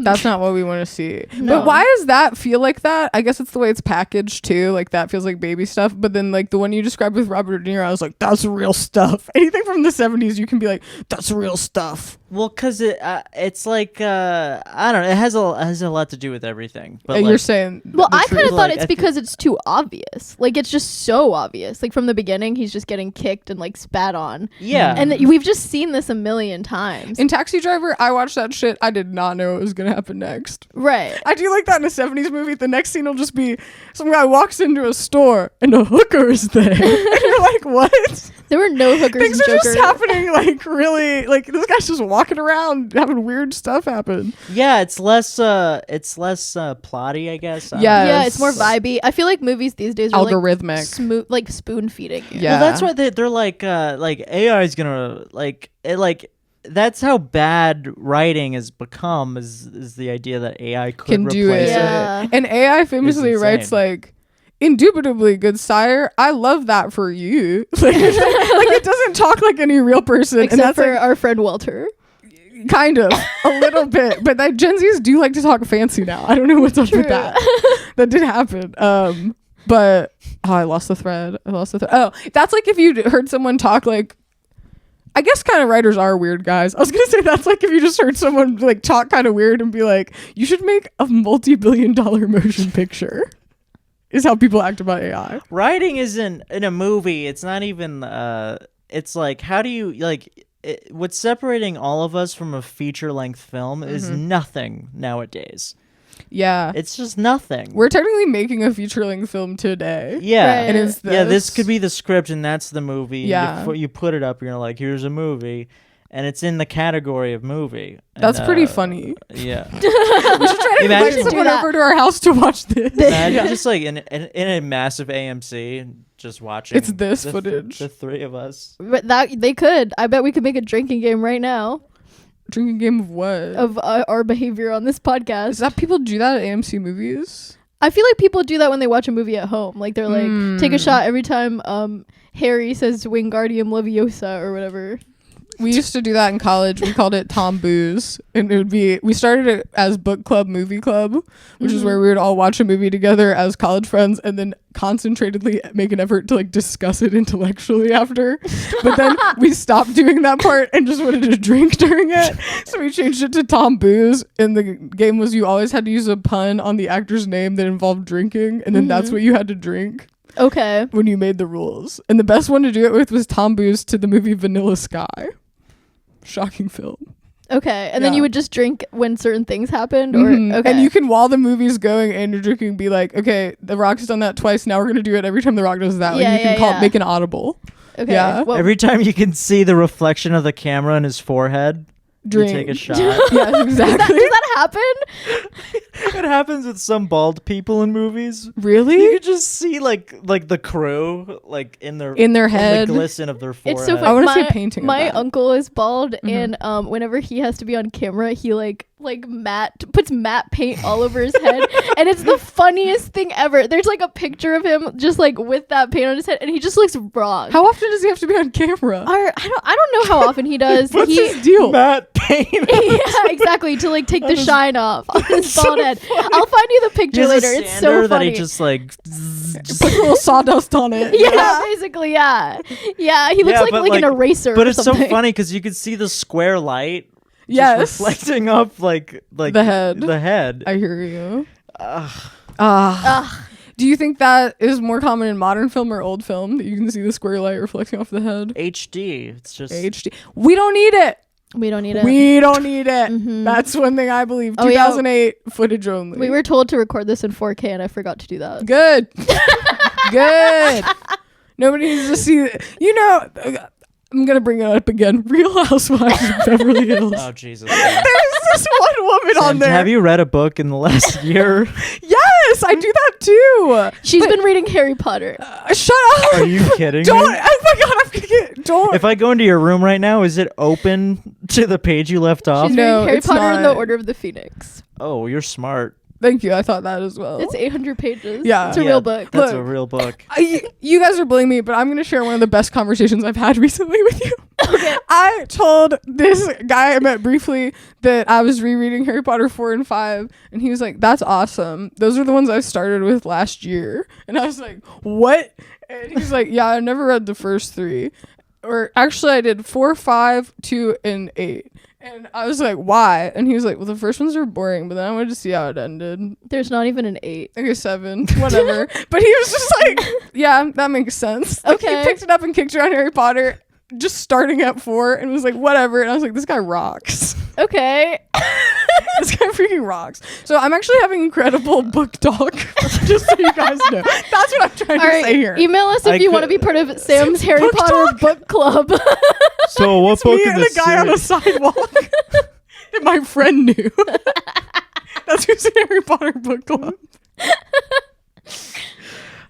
That's not what we want to see. No. But why does that feel like that? I guess it's the way it's packaged too. Like that feels like baby stuff. But then like the one you described with Robert De Niro, I was like, that's real stuff. Anything from the 70s, you can be like, that's real stuff. Well, because it's like I don't know. It has a lot to do with everything. But And like, you're saying, Well, I truth- kind of thought like, it's I think- because it's too obvious. Like, it's just so obvious. Like, from the beginning, he's just getting kicked and, like, spat on. yeah, And we've just seen this a million times. in Taxi Driver, I watched that shit. I did not know what was going to happen next. Right. I do like that in a 70s movie. The next scene will just be some guy walks into a store and a hooker is there. And you're like, what? There were no hookers Things in are Joker. just happening like really, like this guy's just walking around having weird stuff happen. yeah. It's less plotty, I guess. I don't Yeah. know. Yeah, it's more vibey. I feel like movies these days are Algorithmic. like smooth, like spoon feeding you. Yeah. Well, that's why they're like AI is gonna like it like. That's how bad writing has become. Is the idea that AI could Can do replace it. Yeah. And AI famously It's writes insane. like, indubitably good sire, I love that for you. Like, it doesn't talk like any real person. Except and that's for like, our friend Walter. kind of a little bit, but that Gen Zs do like to talk fancy now. I don't know what's up True. with that. That did happen. But I lost the thread. Oh, that's like if you heard someone talk like, I guess kind of writers are weird guys. I was gonna say that's like if you just heard someone like talk kind of weird and be like, you should make a multi-billion-dollar motion picture. Is how people act about AI. Writing isn't in a movie. It's not even. It's like how do you like? What's separating all of us from a feature-length film is nothing nowadays. Yeah. It's just nothing. We're technically making a feature-length film today. Yeah. Right. And it's this. Yeah, this could be the script and that's the movie. Yeah. You put it up, you're like, here's a movie. And it's in the category of movie. That's And, pretty funny. Yeah. We should try to invite Imagine- someone Do that. over to our house to watch this. Imagine just like in a massive AMC, just watching. It's this the footage. The three of us. But that they could. I bet we could make a drinking game right now Drinking game of what? of our behavior on this podcast. Is that people do that at AMC movies? I feel like people do that when they watch a movie at home. Like they're like, take a shot every time Harry says Wingardium Leviosa or whatever. We used to do that in college. We called it Tom Booze. And it would be, we started it as book club, movie club, which is where we would all watch a movie together as college friends and then concentratedly make an effort to like discuss it intellectually after. But then we stopped doing that part and just wanted to drink during it. So we changed it to Tom Booze. And the game was you always had to use a pun on the actor's name that involved drinking. And then that's what you had to drink Okay. when you made the rules. And the best one to do it with was Tom Booze to the movie Vanilla Sky. Shocking film. Okay, and then Yeah. you would just drink when certain things happened, or Mhm. okay, And you can, while the movie's going and you're drinking, be like, okay, The Rock's done that twice. Now we're gonna do it every time The Rock does that. Like, Yeah, you can yeah. make an audible. okay. yeah. Well, Every time you can see the reflection of the camera in his forehead, Drink. you take a shot. Yes, exactly. does that happen? It happens with some bald people in movies. Really? You could just see like the crew like in their head. the glisten of their forehead. It's so I funny. want to see a My- painting. My of that. uncle is bald, Mhm. and whenever he has to be on camera, he like puts matte paint all over his head, and it's the funniest thing ever. There's like a picture of him just like with that paint on his head, and he just looks wrong. How often does he have to be on camera? I don't know how often he does. What's he, his deal? matte paint. yeah, exactly, to like take the is- shine off on his so bald head. funny. I'll find you the picture He has a later. It's sander so that funny. he just like. Put a little sawdust on it. yeah, basically, yeah. He looks Yeah, like but, an like- eraser. But or it's something. so funny because you can see the square light. Just Yes. reflecting up like The head. The head. I hear you. Ugh. Ugh. Do you think that is more common in modern film or old film, that you can see the square light reflecting off the head? HD. It's just HD. We don't need it. We don't need it. We don't need it. Mhm. That's one thing I believe. Oh, yeah. 2008 footage only. We were told to record this in 4K, and I forgot to do that. good. Good. Nobody needs to see it. You know, I'm going to bring it up again. Real Housewives of Beverly Hills. Oh Jesus. There's this one woman on Sam, there. have you read a book in the last year? Yes, I do that too. She's been reading Harry Potter. Shut up. Are you kidding Don't. me? Oh my god, I'm gonna get. Don't. If I go into your room right now, is it open to the page you left off? She's No, reading Harry it's Potter and the not. Order of the Phoenix. Oh, you're smart. Thank you. I thought that as well. It's 800 pages. Yeah. It's a Yeah, real book. That's a Look. real book. You guys are bullying me, but I'm going to share one of the best conversations I've had recently with you. Okay. I told this guy I met briefly that I was rereading Harry Potter 4 and 5, and he was like, "That's awesome. Those are the ones I started with last year." And I was like, "What?" And he's like, "Yeah, I never read the first 3. Or actually, I did 4, 5, 2, and 8." And I was like, "Why?" And he was like, "Well, the first ones are boring, but then I wanted to see how it ended." There's not even an 8. Okay, 7, whatever. But he was just like, "Yeah, that makes sense." Like, Okay. he picked it up and kicked around Harry Potter, just starting at 4, and was like, "Whatever." And I was like, "This guy rocks." Okay. This guy freaking rocks. So I'm actually having incredible book talk, just so you guys know. That's what I'm trying All to right. say here. Email us if I you want to could- be part of Sam's Harry Book Potter talk? book club. So what It's me and a guy on a sidewalk that my friend knew. That's who's in Harry Potter book club.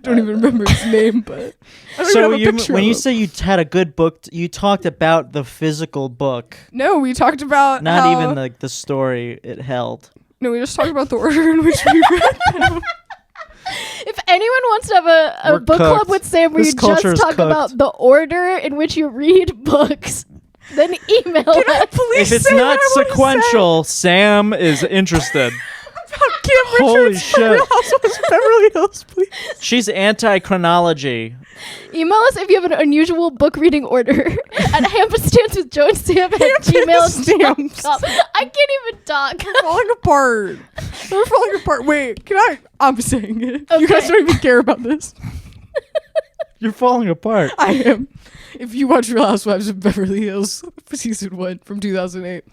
Don't even remember his name, but I don't So even have a picture when of you him. say you had a good book, you talked about the physical book, No, we talked about not how- even like the story it held. No, we just talked about the order in which we read them. If anyone wants to have a We're book club cooked. with Sam where This you culture just is talk cooked. about the order in which you read books, then email Can I us. please If it's say not what I wanna sequential, Sam is interested. say about Kim Holy Richards from shit. Real Housewives of Beverly Hills, please. She's anti-chronology. Email us if you have an unusual book reading order at hamperstance with Joe and Sam at gmail.com. Stamps. I can't even talk. Falling apart. We're falling apart. Wait, I'm saying it. You Okay. guys don't even care about this. You're falling apart. I am. If you watch Real Housewives of Beverly Hills season 1 from 2008,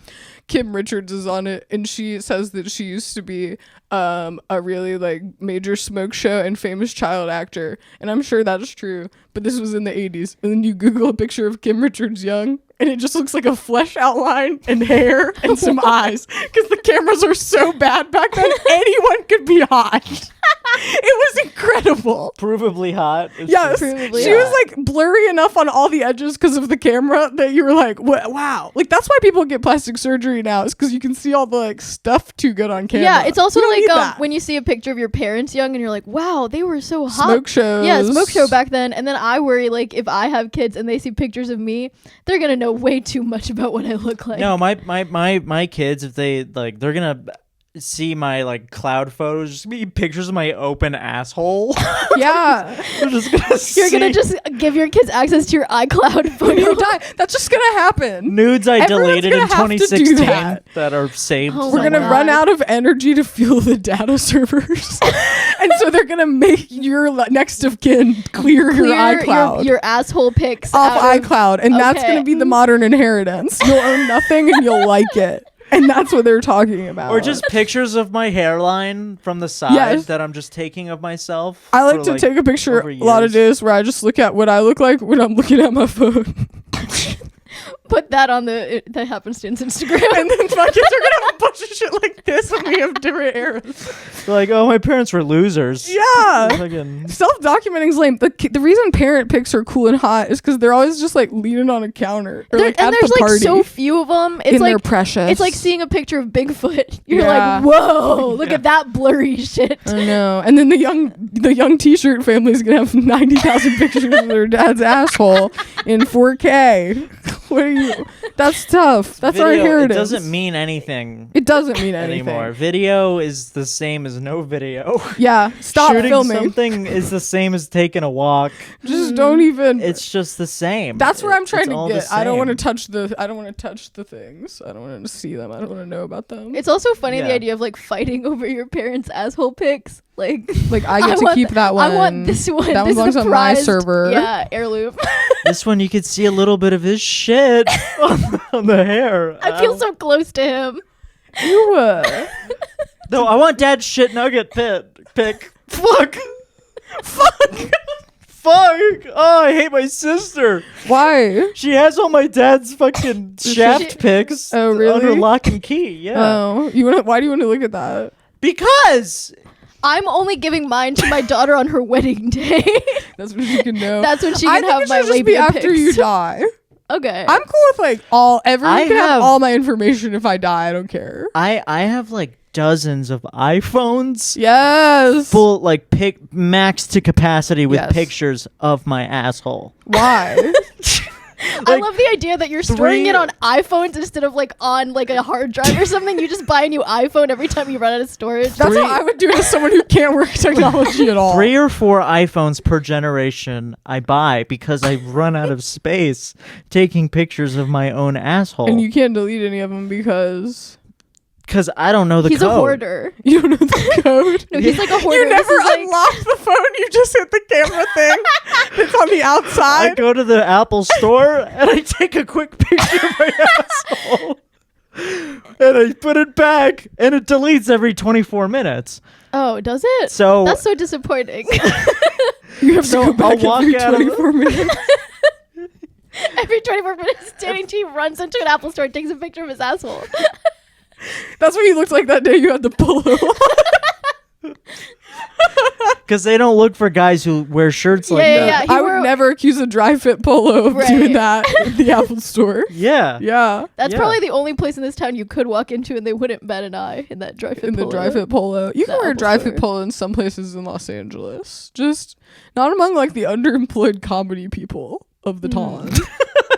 Kim Richards is on it, and she says that she used to be a really like major smoke show and famous child actor, and I'm sure that's true, but this was in the 80s. And then you Google a picture of Kim Richards young, and it just looks like a flesh outline and hair and some eyes, because the cameras were so bad back then. Anyone could be hot. It was incredible. Provably hot. Yes, Provably she was like blurry enough on all the edges because of the camera that you were like, wow. Like that's why people get plastic surgery now, is because you can see all the like stuff too good on camera. Yeah, it's also We don't like need that. when you see a picture of your parents young and you're like, wow, they were so hot. Smoke shows. Yeah, smoke show back then. And then I worry, like, if I have kids and they see pictures of me, they're going to know way too much about what I look like. No, my kids, if they like, they're gonna see my like cloud photos, just be pictures of my open asshole. Yeah. You're just gonna You're gonna just give your kids access to your iCloud When you photo. die, that's just gonna happen. nudes I Everyone's deleted gonna in have to do 2016 that. that are saved. Oh We're my gonna God. run out of energy to fuel the data servers, and so they're gonna make your next of kin clear your iCloud your asshole pics off out of- iCloud, and that's Okay. gonna be the modern inheritance. You'll own nothing, and you'll like it, and that's what they're talking about. Or just pictures of my hairline from the side Yes. that I'm just taking of myself. I like for, to take a picture over a lot of years. days where I just look at what I look like when I'm looking at my phone. Put that on the happenstance Instagram. And then my kids are gonna have a bunch of shit like this, and we have different eras. They're like, oh, my parents were losers. Yeah. Fucking- Self-documenting is lame. The reason parent pics are cool and hot is because they're always just like leaning on a counter or like and at there's the like party. so few of them. It's and they're like precious. it's like seeing a picture of Bigfoot. You're Yeah. like, whoa, look at that blurry shit. I know. And then the young T-shirt family is gonna have 90,000 pictures of their dad's asshole in 4K. What are you? That's tough. That's our Video, inheritance. It doesn't mean anything It doesn't mean anything anymore. Video is the same as no video. Yeah. Stop Shooting filming. something is the same as taking a walk. Just don't even. It's just the same. That's where I'm trying It's to all the get. I don't want to same. touch the things. I don't want to see them. I don't want to know about them. It's also funny the Yeah. idea of like fighting over your parents' asshole pics. Like like I get to keep that one. I want this one. That one this belongs is a on my prized- server. Yeah, heirloom. This one you could see a little bit of his shit on the hair. I feel so close to him. You, No, I want dad's shit nugget pick. Fuck. Fuck. Oh, I hate my sister. why? She has all my dad's fucking shaft pics Oh, really? under lock and key. Yeah. Oh, you want? Why do you want to look at that? Because I'm only giving mine to my daughter on her wedding day. That's what you can know. That's when she I can think have it my should just be labia after pics. you die. Okay. I'm cool with like everyone I can have have- all my information if I die. I don't care. I have like dozens of iPhones Yes. full like max to capacity with Yes. pictures of my asshole. Why? I love the idea that you're storing three- it on iPhones instead of like on like a hard drive or something. You just buy a new iPhone every time you run out of storage. That's what I would do as someone who can't work technology at all. 3 or 4 iPhones per generation I buy because I run out of space taking pictures of my own asshole. And you can't delete any of them because Because I don't know the He's code. a hoarder. you don't know the code. No, he's like a hoarder. You never This is like- unlock the phone. You just hit the camera thing. It's on the I outside. go to the Apple store and I take a quick picture of my asshole. And I put it back and it deletes every 24 minutes. Oh, does it? So That's so disappointing. You have to So go back I'll walk every out of 24 minutes. Every 24 minutes, Danny T runs into an Apple store and takes a picture of his asshole. That's what you looked like that day you had the polo. because they don't look for guys who wear shirts like Yeah, that. yeah. He I wore- would never accuse a Dry-Fit Polo of Right. doing that at the Apple store. Yeah. Yeah. That's Yeah. probably the only place in this town you could walk into and they wouldn't bat an eye in that Dry-Fit In the Polo. Dry-Fit Polo. You can The wear a Apple Dry-Fit store. Polo in some places in Los Angeles. Just not among like the underemployed comedy people of the time.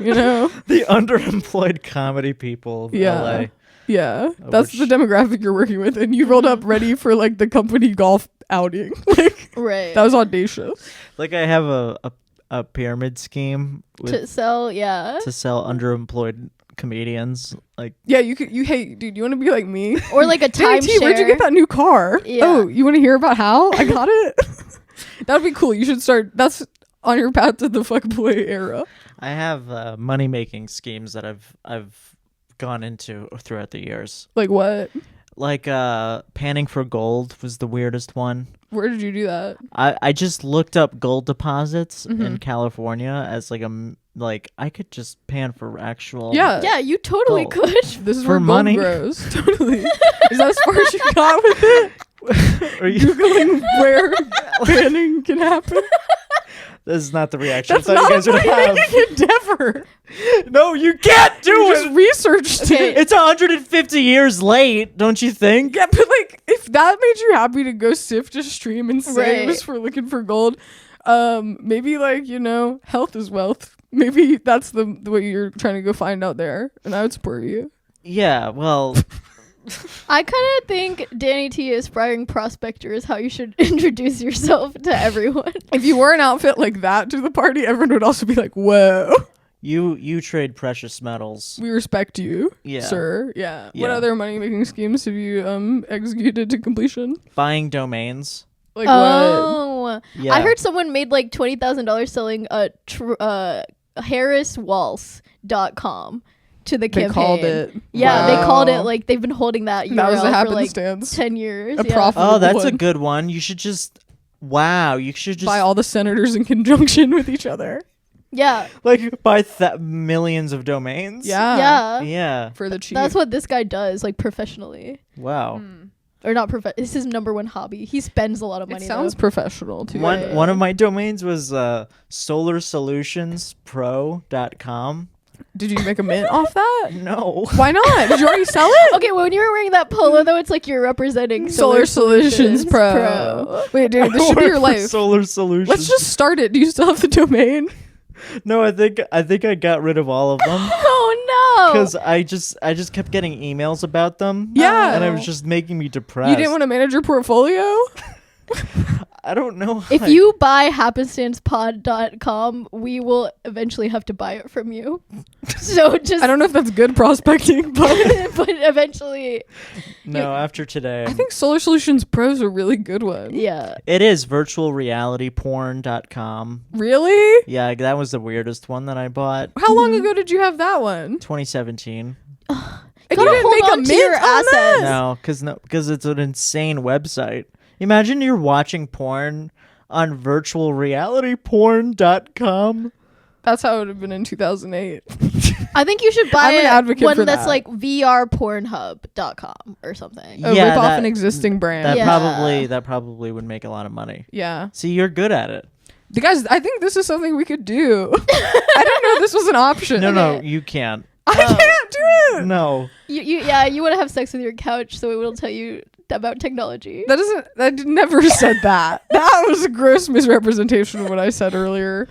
You know? The underemployed comedy people of Yeah. LA. Yeah. That's the which- demographic you're working with. And you rolled up ready for like the company golf outing. Like Right. that was audacious. Like I have a pyramid scheme with, to sell, yeah. to sell underemployed comedians. Like Yeah, hey, dude, you want to be like me? Or like a Danny T, timeshare. where'd you get that new car? Yeah. Oh, you want to hear about how I got it? That'd be cool. You should start. That's on your path to the fuckboy era. I have money making schemes that I've gone into throughout the years. Like what? Like panning for gold was the weirdest one. Where did you do that? I just looked up gold deposits Mm-hmm. in California as like I could just pan for actual. Yeah. Yeah, you totally Gold. could. This is For where money? gold grows. Totally. Is that as far as you got with it? Are you, Googling where panning can happen. this is not the reaction That's I thought not you guys a would have. money-making endeavor. No, you can't do You it. just researched Okay. it. It's 150 years late, don't you think? Yeah, but like if that made you happy to go sift a stream and saves Right. for looking for gold, maybe like, health is wealth. Maybe that's the way you're trying to go find out there, and I would support you. Yeah, well, I kind of think Danny T aspiring prospector is how you should introduce yourself to everyone. If you wore an outfit like that to the party, everyone would also be like, whoa. You trade precious metals. We respect you, Yeah. sir. Yeah. What Yeah. other money-making schemes have you executed to completion? Buying domains. Like what? Oh, Yeah. I heard someone made like $20,000 selling harriswaltz.com to the They campaign. called it. Yeah, they Wow. called it like they've been holding that URL That was a for like happenstance. 10 years. A yeah. profit. Oh, that's a one. good one. You should just. Wow, you should just Buy all the senators in conjunction with each other. Yeah. like buy millions of domains. Yeah. Yeah. For the cheap. That's what this guy does, like professionally. Wow. Or not it's his number one hobby. He spends a lot of It money. sounds though. professional too. One of my domains was solarsolutionsPro.com. Did you make a mint off that? No. Why not? Did you already sell it? Okay, well, when you were wearing that polo, though, it's like you're representing Solar Solutions Pro. Wait, dude, this should be your life. Solar Solutions. Let's just start it. Do you still have the domain? No, I think I got rid of all of them Oh no! because I just kept getting emails about them. Yeah. And it was just making me depressed. You didn't want to manage your portfolio? I don't know. If you buy happenstancepod.com, we will eventually have to buy it from you. So just I don't know if that's good prospecting, but but eventually, No, after today. I think Solar Solutions Pro is a really good one. yeah. It is virtualrealityporn.com. Really? Yeah, that was the weirdest one that I bought. How long ago did you have that one? 2017. And Gotta you didn't hold make on a to mint your on that? assets. No, because it's an insane website. Imagine you're watching porn on virtualrealityporn.com. That's how it would have been in 2008. I think you should buy I'm an advocate one for that's that. like vrpornhub.com or something. Oh, Yeah, rip off that- an existing brand. That Yeah. probably would make a lot of money. Yeah. See, you're good at it. The guys, I think this is something we could do. I didn't know this was an option. No, you can't. I can't do it. No. You want to have sex with your couch, so it will tell you about technology. Never said that. That was a gross misrepresentation of what I said earlier.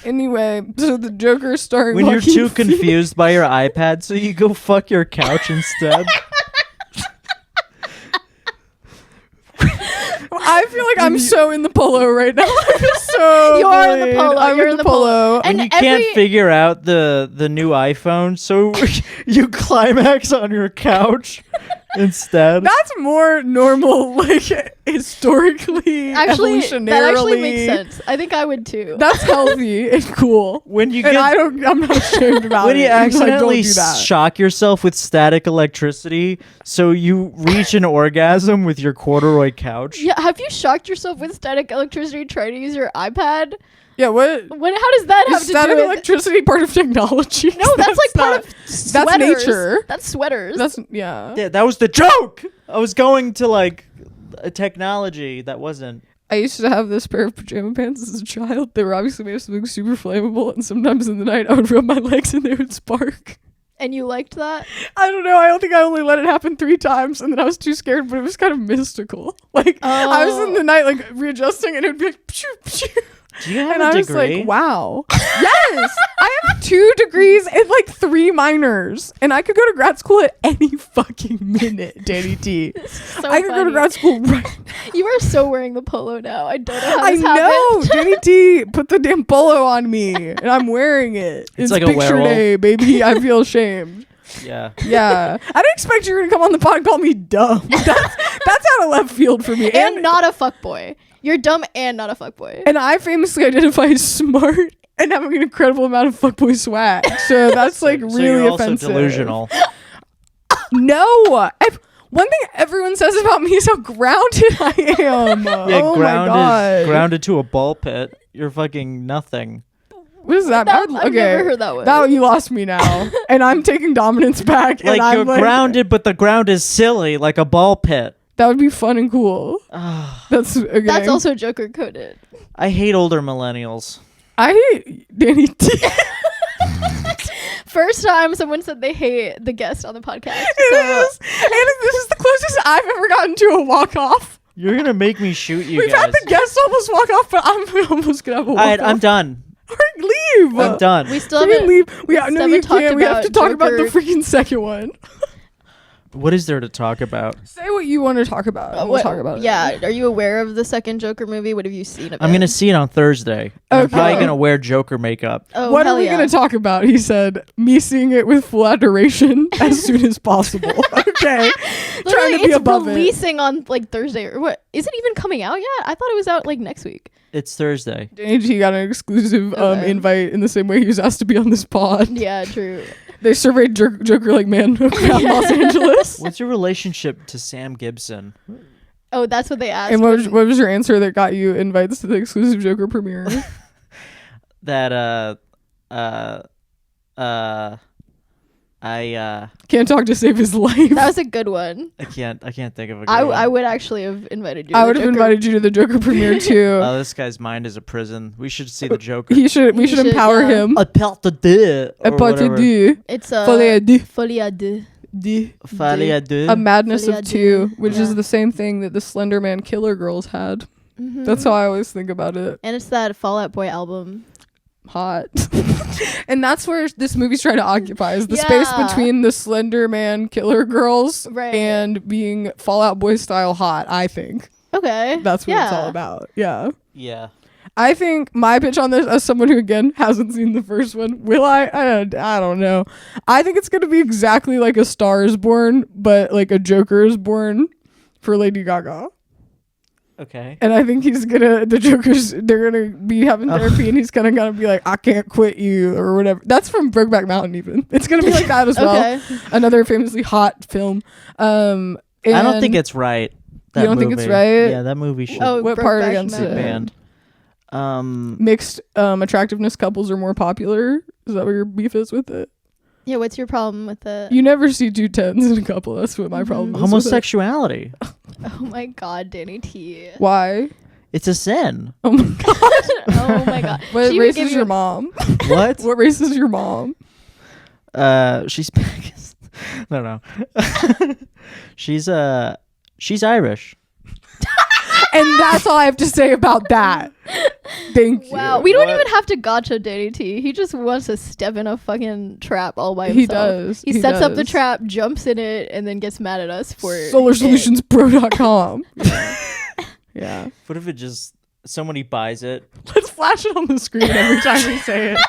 Anyway, so the Joker starring When you're Joaquin too Phoenix. confused by your iPad, so you go fuck your couch instead. I feel like I'm so in the polo right now. I'm so You are in the bullied. polo. I'm You're in in the the polo. polo. And And you can't every- figure out the new iPhone, so you climax on your couch instead. That's more normal, like historically, Actually, evolutionarily. that actually makes sense. I think I would too. That's healthy and cool. When you And get I'm not ashamed about when it. you Like, accidentally don't do that. shock yourself with static electricity, so you reach an orgasm with your corduroy couch. Yeah, have you shocked yourself with static electricity trying to use your iPad? Yeah, what? How does that have Is to static do with part of technology? No, that's like part of That's sweaters. nature. That's sweaters. That's yeah. Yeah, that was the joke. I was going to like a technology that wasn't. I used to have this pair of pajama pants as a child. They were obviously made of something super flammable, and sometimes in the night I would rub my legs and they would spark. and you liked that? I don't know. I don't think I only let it happen 3 times, and then I was too scared. But it was kind of mystical. Like I was in the night, like readjusting, and it would be like, pshoo, pshoo. Do you have And a I was degree? like, wow. Yes, I have 2 degrees and like 3 minors, and I could go to grad school at any fucking minute. Danny T. So I could go to funny. grad school right. You are so wearing the polo now. I don't know how I this know. happened. Danny T put the damn polo on me, and I'm wearing it. It's like a picture werewolf. day, baby. I feel ashamed. Yeah. Yeah, I didn't expect you were gonna come on the pod and call me dumb. That's out of left field for me. And not a fuckboy. You're dumb and not a fuckboy. And I famously identify as smart and having an incredible amount of fuckboy swag. So that's like So really you're also offensive. delusional. No. One thing everyone says about me is how grounded I am. Yeah, Oh my god. grounded to a ball pit. You're fucking nothing. What is that? I've never heard that one. That you lost me now, and I'm taking dominance back. Like and I'm you're grounded, but the ground is silly, like a ball pit. That would be fun and cool. That's okay. That's also Joker coded. I hate older millennials. I hate Danny T. First time someone said they hate the guest on the podcast. It is. And this is the closest I've ever gotten to a walk off. You're gonna make me shoot you We've guys. had the guests almost walk off, but I'm almost gonna have a All walk right, off. I'm done. All right, leave. I'm done. We still Can we haven't leave? No, haven't you talked can't. We have to about talk about the Joker. freaking second one. What is there to talk about? Say what you want to talk about. And we'll talk about it. Yeah. Are you aware of the second Joker movie? What have you seen of it? I'm gonna see it on Thursday. And I'm Okay. probably gonna wear Joker makeup. Oh, What hell are we yeah. going to talk about? He said, me seeing it with full adoration as soon as possible. Okay. Literally, Trying to be it's above it. releasing on like Thursday or what? Is it even coming out yet? I thought it was out like next week. It's Thursday. Danny G got an exclusive Okay. invite in the same way he was asked to be on this pod. Yeah, true. They surveyed Joker like man around Los Angeles. What's your relationship to Sam Gibson? Oh, that's what they asked. And what when- was your answer that got you invites to the exclusive Joker premiere? That I Can't talk to save his life. that was a good one. I can't think of a good I one. would actually have invited you. I to would the have Joker. invited you to the Joker premiere too. Oh, this guy's mind is a prison. We should see the Joker. We should You should, empower yeah. him. A part de deux. A part de deux. It's Folie à deux. Folie à deux. Folie à deux. A madness Folie à of two, deux. which Yeah. is the same thing that the Slender Man Killer Girls had. Mhm. That's how I always think about it. And it's that Fall Out Boy album. Hot. And that's where this movie's trying to occupy is the space Yeah. between the Slender Man Killer Girls Right. and being Fallout Boy style hot, I think. Okay. That's what it's all Yeah. about. Yeah. Yeah. I think my pitch on this, as someone who again hasn't seen the first one, will I don't know. I think it's gonna be exactly like A Star Is Born, but like a Joker is Born for Lady Gaga. Okay. And I think they're gonna be having therapy, and he's gonna be like, I can't quit you or whatever. That's from Brokeback Mountain. Even it's gonna be like that as well. Okay. Another famously hot film. I don't think it's right. You don't think it's movie. right? Yeah, that movie should Oh, What part Brokeback against be it? Mountain. banned. mixed attractiveness couples are more popular. Is that what your beef is with it? Yeah, what's your problem with it? You never see two tens in a couple. That's what my problem is. with it. Homosexuality. Oh my god, Danny T. Why? It's a sin. Oh my god. Oh my god. What She would race give is you your a- mom? What? What race is your mom? She's no. she's Irish. And that's all I have to say about that. Thank you. Wow, we don't What? even have to gotcha Danny T. He just wants to step in a fucking trap all by himself. He does. He sets up the trap, jumps in it, and then gets mad at us for it. SolarSolutionsPro.com. Yeah. What if it just somebody buys it? Let's flash it on the screen every time we say it.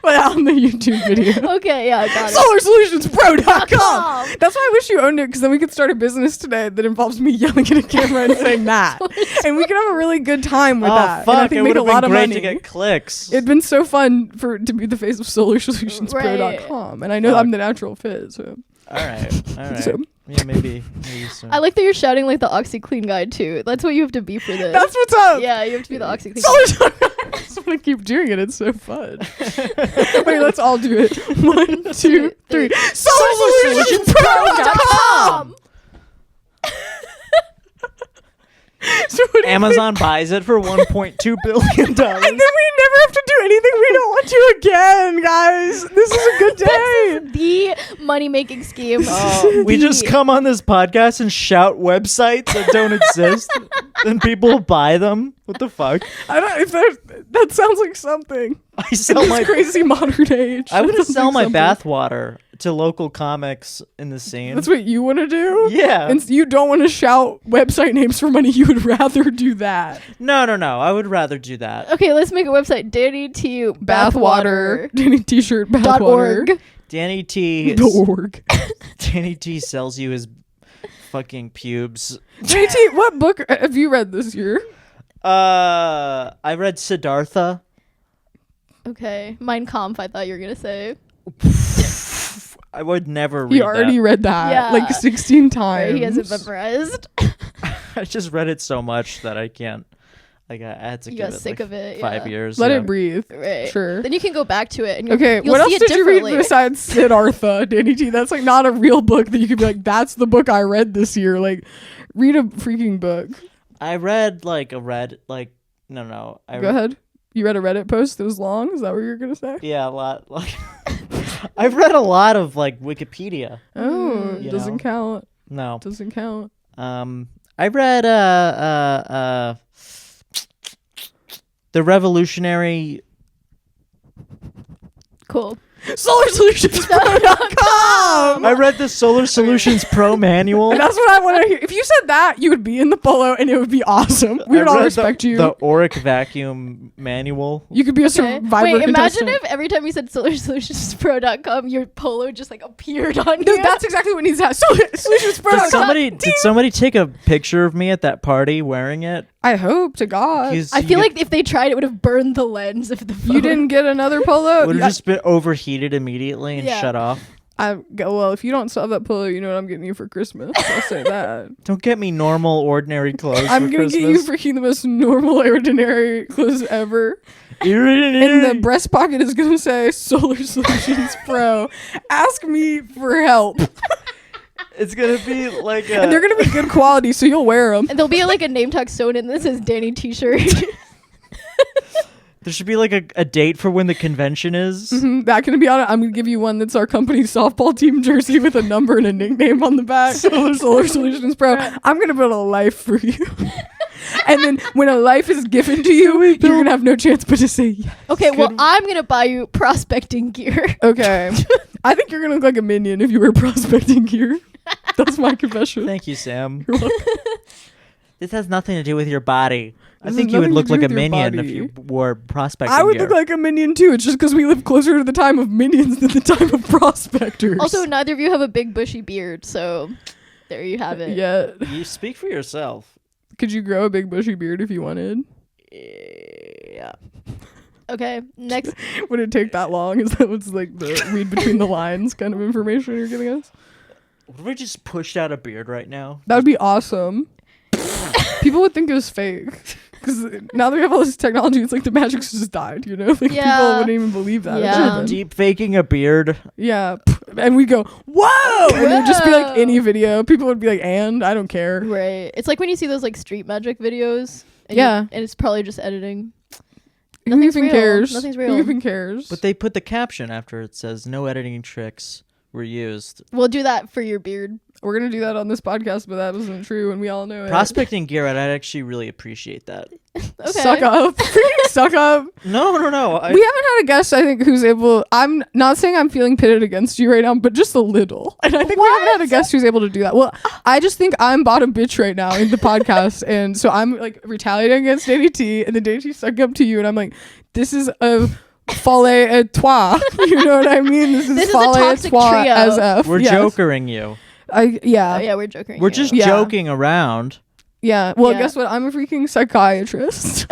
Like on the YouTube video. Okay, yeah, I got it. SolarSolutionsPro.com. That's why I wish you owned it, because then we could start a business today that involves me yelling at a camera and saying that. And we could have a really good time with that. Oh And I fuck! think It make would a have been lot of great money. to get clicks. It'd been so fun to be the face of SolarSolutionsPro.com. And I know Fuck. I'm the natural fit. So, All right. so Yeah, maybe soon. I like that you're shouting like the OxyClean guy too. That's what you have to be for this. that's what's up. Yeah, you have to be the OxyClean. I just want to keep doing it. It's so fun. Wait, let's all do it. 1, 2, 3. SolarSolutionsPro.com. So what do you Amazon buys it for $1.2 billion. And then we never have to do anything we don't want to again, guys. This is a good day. The money making scheme. We just come on this podcast and shout websites that don't exist, and people buy them. What the fuck? I don't. If that sounds like something. I In sell this my. crazy modern age. I want That to sounds sell like my something. bathwater to local comics in the scene. That's what you want to do. Yeah. And you don't want to shout website names for money. You would rather do that. No. I would rather do that. Okay, let's make a website. Danny T Bathwater. Danny T-shirt. Dot Bathwater. org. Danny T. .org. Danny T sells you his fucking pubes. Danny T. What book have you read this year? I read Siddhartha. Okay, Mein Kampf. I thought you were gonna say. I would never read He already that. read that Yeah. like 16 times. Right, he has it memorized. I just read it so much that I can't. Like I had to You give got it sick like of it. 5 yeah. years. Let yeah. it breathe. Right. Sure. Then you can go back to it. And Okay, you'll what see else it did you read differently. besides Siddhartha, Danny T? That's like not a real book that you could be like, that's the book I read this year. Like, read a freaking book. I read like a red like no. I Go ahead. You read a Reddit post that was long? Is that what you're gonna say? Yeah, a lot. Like I've read a lot of like Wikipedia. Oh, You doesn't know. count. No. Doesn't count. I read the revolutionary. Cool. SolarSolutionsPro.com. I read the Solar Solutions Pro manual. And that's what I want to hear. If you said that, you would be in the polo, and it would be awesome. We would all respect you. The Auric vacuum manual. You could be a Survivor Wait, imagine contestant. if every time you said SolarSolutionsPro.com, your polo just like appeared on No, you. that's exactly what needs to happen. SolarSolutionsPro.com. Did somebody take a picture of me at that party wearing it? I hope to God. I feel like if they tried, it would have burned the lens of the phone. You didn't get another polo? It would have just been overheated immediately and shut off. Well, if you don't sell that polo, you know what I'm getting you for Christmas. I'll say that. Don't get me normal, ordinary clothes I'm for going to get you Christmas. freaking the most normal, ordinary clothes ever. And the breast pocket is going to say Solar Solutions Pro. Ask me for help. It's going to be like a... And they're going to be good quality, so you'll wear them. And there'll be like a name tag sewn in. This is Danny t-shirt. There should be like a date for when the convention is. That can be on it. I'm going to give you one that's our company's softball team jersey with a number and a nickname on the back. Solar Solutions Pro. I'm going to build a life for you. And then when a life is given to you, you're going to have no chance but to say yes. Okay, well, I'm going to buy you prospecting gear. Okay. I think you're going to look like a minion if you wear prospecting gear. That's my confession. Thank you, Sam. You're welcome. This has nothing to do with your body. I This think has you would nothing look to do like a with your minion if body. you wore prospecting I would gear. look like a minion too. It's just because we live closer to the time of minions than the time of prospectors. Also, neither of you have a big bushy beard, so there you have it. Yeah. You speak for yourself. Could you grow a big bushy beard if you wanted? Yeah. Okay, next. Would it take that long? Is that what's like the read between the lines kind of information you're giving us? What if we just pushed out a beard right now? That would be awesome. People would think it was fake. Because now that we have all this technology, it's like the magic's just died, you know? Like people Yeah. wouldn't even believe that. It Yeah. happened. Deep faking a beard. Yeah. And we go, whoa! And it would just be like any video. People would be like, and? I don't care. Right. It's like when you see those like street magic videos. And Yeah. and it's probably just editing. Who Nothing's even real. cares? Nothing's Who real. even cares? But they put the caption after it says no editing tricks were used. We'll do that for your beard. We're going to do that on this podcast, but that wasn't true, and we all know it. Prospecting gear, I'd actually really appreciate that. Okay. Suck up. Suck up. No. We haven't had a guest, I think, who's able... I'm not saying I'm feeling pitted against you right now, but just a little. And I think we haven't had a guest who's able to do that. Well, I just think I'm bottom bitch right now in the podcast, and so I'm like retaliating against Danny T, and then Danny T's sucking up to you, and I'm like, this is a... Folie et trois. You know what I mean? This is a folie et toxic trois trio. as F. We're Yes. jokering you. Yeah. Oh, yeah, we're joking. We're just Yeah. joking around. Yeah. Well, Yeah. guess what? I'm a freaking psychiatrist.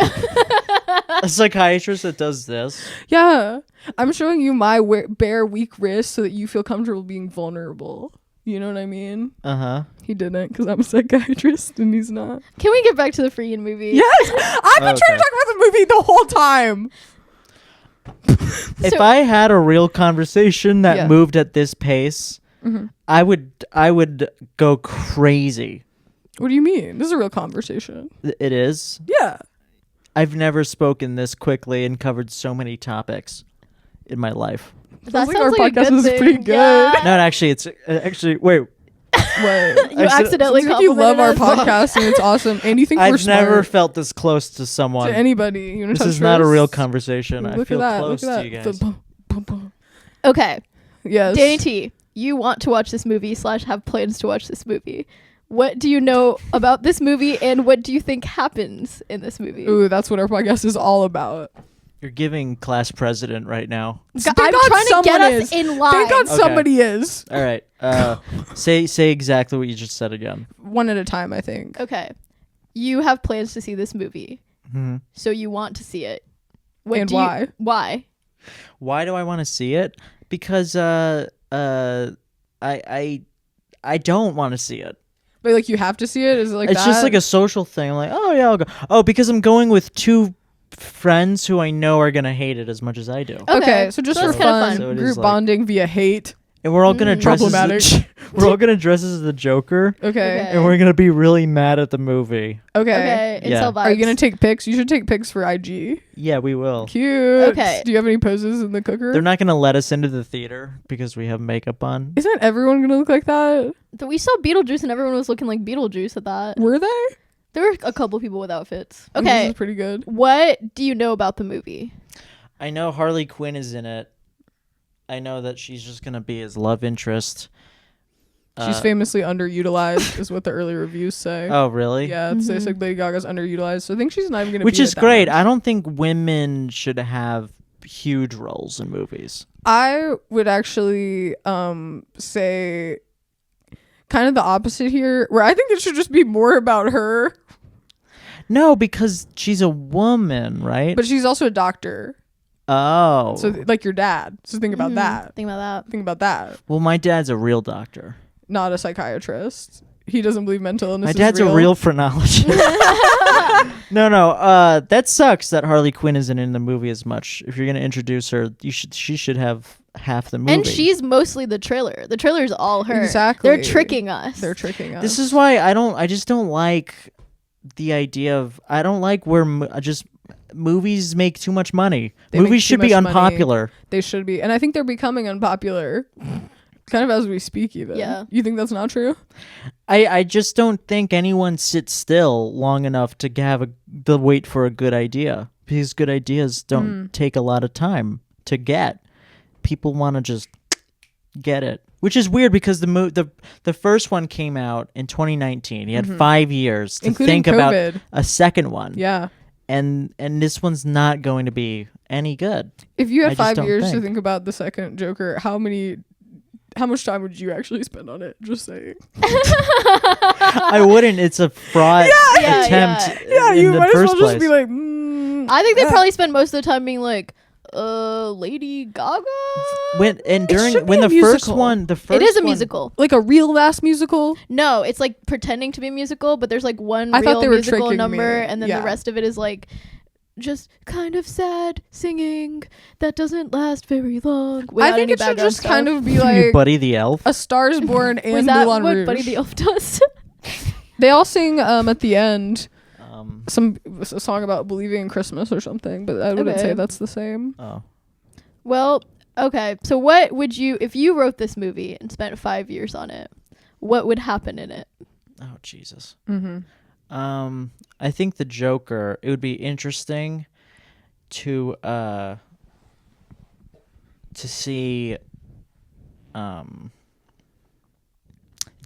A psychiatrist that does this. Yeah. I'm showing you my bare weak wrist so that you feel comfortable being vulnerable. You know what I mean? Uh-huh. He didn't because I'm a psychiatrist and he's not. Can we get back to the freaking movie? Yes! I've been trying to Okay. talk about the movie the whole time. If So- I had a real conversation that Yeah. moved at this pace, Mm-hmm. I would go crazy. What do you mean? This is a real conversation. It is. Yeah. I've never spoken this quickly and covered so many topics in my life. That like sounds our like a podcast good was thing. pretty good. Yeah. No, actually, it's actually wait. What? You I said- accidentally Seems like you love our complimented us. podcast and it's awesome. And you think we're I've never smart felt this close to someone. to anybody. You know, This is not a real conversation. I feel close to you guys. Okay, Yes. Danny T, you want to watch this movie / have plans to watch this movie. What do you know about this movie and what do you think happens in this movie? Ooh, that's what our podcast is all about. You're giving class president right now. I'm Thank God trying to get someone us is. in line. Thank God Okay. somebody is. All right. Say exactly what you just said again. One at a time, I think. Okay, you have plans to see this movie, Mm-hmm. so you want to see it. And why? Why? Why do I want to see it? Because I don't want to see it. But like you have to see it? Is it like It's that? just like a social thing. I'm like, oh yeah, I'll go. Oh, because I'm going with two friends who I know are gonna hate it as much as I do, Okay, so just that's for kinda fun, So it is group like- bonding via hate. and we're all gonna dress Problematic. as we're all gonna dress as the Joker, Okay. Okay. and we're gonna be really mad at the movie. Okay. Okay, Yeah. incel vibes. Are you gonna take pics? You should take pics for IG. Yeah, we will. Cute. Okay. Do you have any poses in the cooker? They're not gonna let us into the theater because we have makeup on. Isn't everyone gonna look like that? We saw Beetlejuice and everyone was looking like Beetlejuice at that. Were they? There were a couple people with outfits. This Okay, is pretty good. what do you know about the movie? I know Harley Quinn is in it. I know that she's just gonna be his love interest. She's famously underutilized, is what the early reviews say. Oh, really? Yeah, they say Lady Gaga's underutilized, so I think she's not even gonna. Which be is it that great. much. I don't think women should have huge roles in movies. I would actually say kind of the opposite here, where I think it should just be more about her. No, because she's a woman, right? But she's also a doctor. Oh. So like your dad. So think about that. Think about that. Think about that. Well, my dad's a real doctor. Not a psychiatrist. He doesn't believe mental illness. My dad's a real phrenologist. No. That sucks that Harley Quinn isn't in the movie as much. If you're gonna introduce her, she should have half the movie. And she's mostly the trailer. The trailer is all her. Exactly. They're tricking us. This is why I just don't like the idea of. I don't like where just movies make too much money. Movies should be unpopular. They should be, and I think they're becoming unpopular. Kind of as we speak, even. Yeah. You think that's not true? I just don't think anyone sits still long enough to have the wait for a good idea, because good ideas don't take a lot of time to get. People want to just get it, which is weird because the first one came out in 2019. You had 5 years to Including think COVID. about a second one. Yeah. And this one's not going to be any good. If you I had just 5 don't years to think. think about the second Joker, how much time would you actually spend on it? Just saying. I wouldn't. It's a fraud attempt. Yeah, in you the might as first well just be place. like, I think they probably spend most of the time being like, Lady Gaga. When should be the a first musical. one, the first It is a one- musical. like a real ass musical. No, it's like pretending to be a musical, but there's like one I thought real they were musical tricking number, me. and then Yeah. the rest of it is like just kind of sad singing that doesn't last very long. I without think any it should background just kind stuff. of be like Buddy the Elf. A Star is Born and Was that Moulin what Rouge. Buddy the Elf does? They all sing at the end Um, a song about believing in Christmas or something, but I wouldn't Okay. say that's the same. oh. Well, okay. So what would you, if you wrote this movie and spent 5 years on it, what would happen in it? Oh, Jesus. Mm-hmm. I think the Joker, it would be interesting to see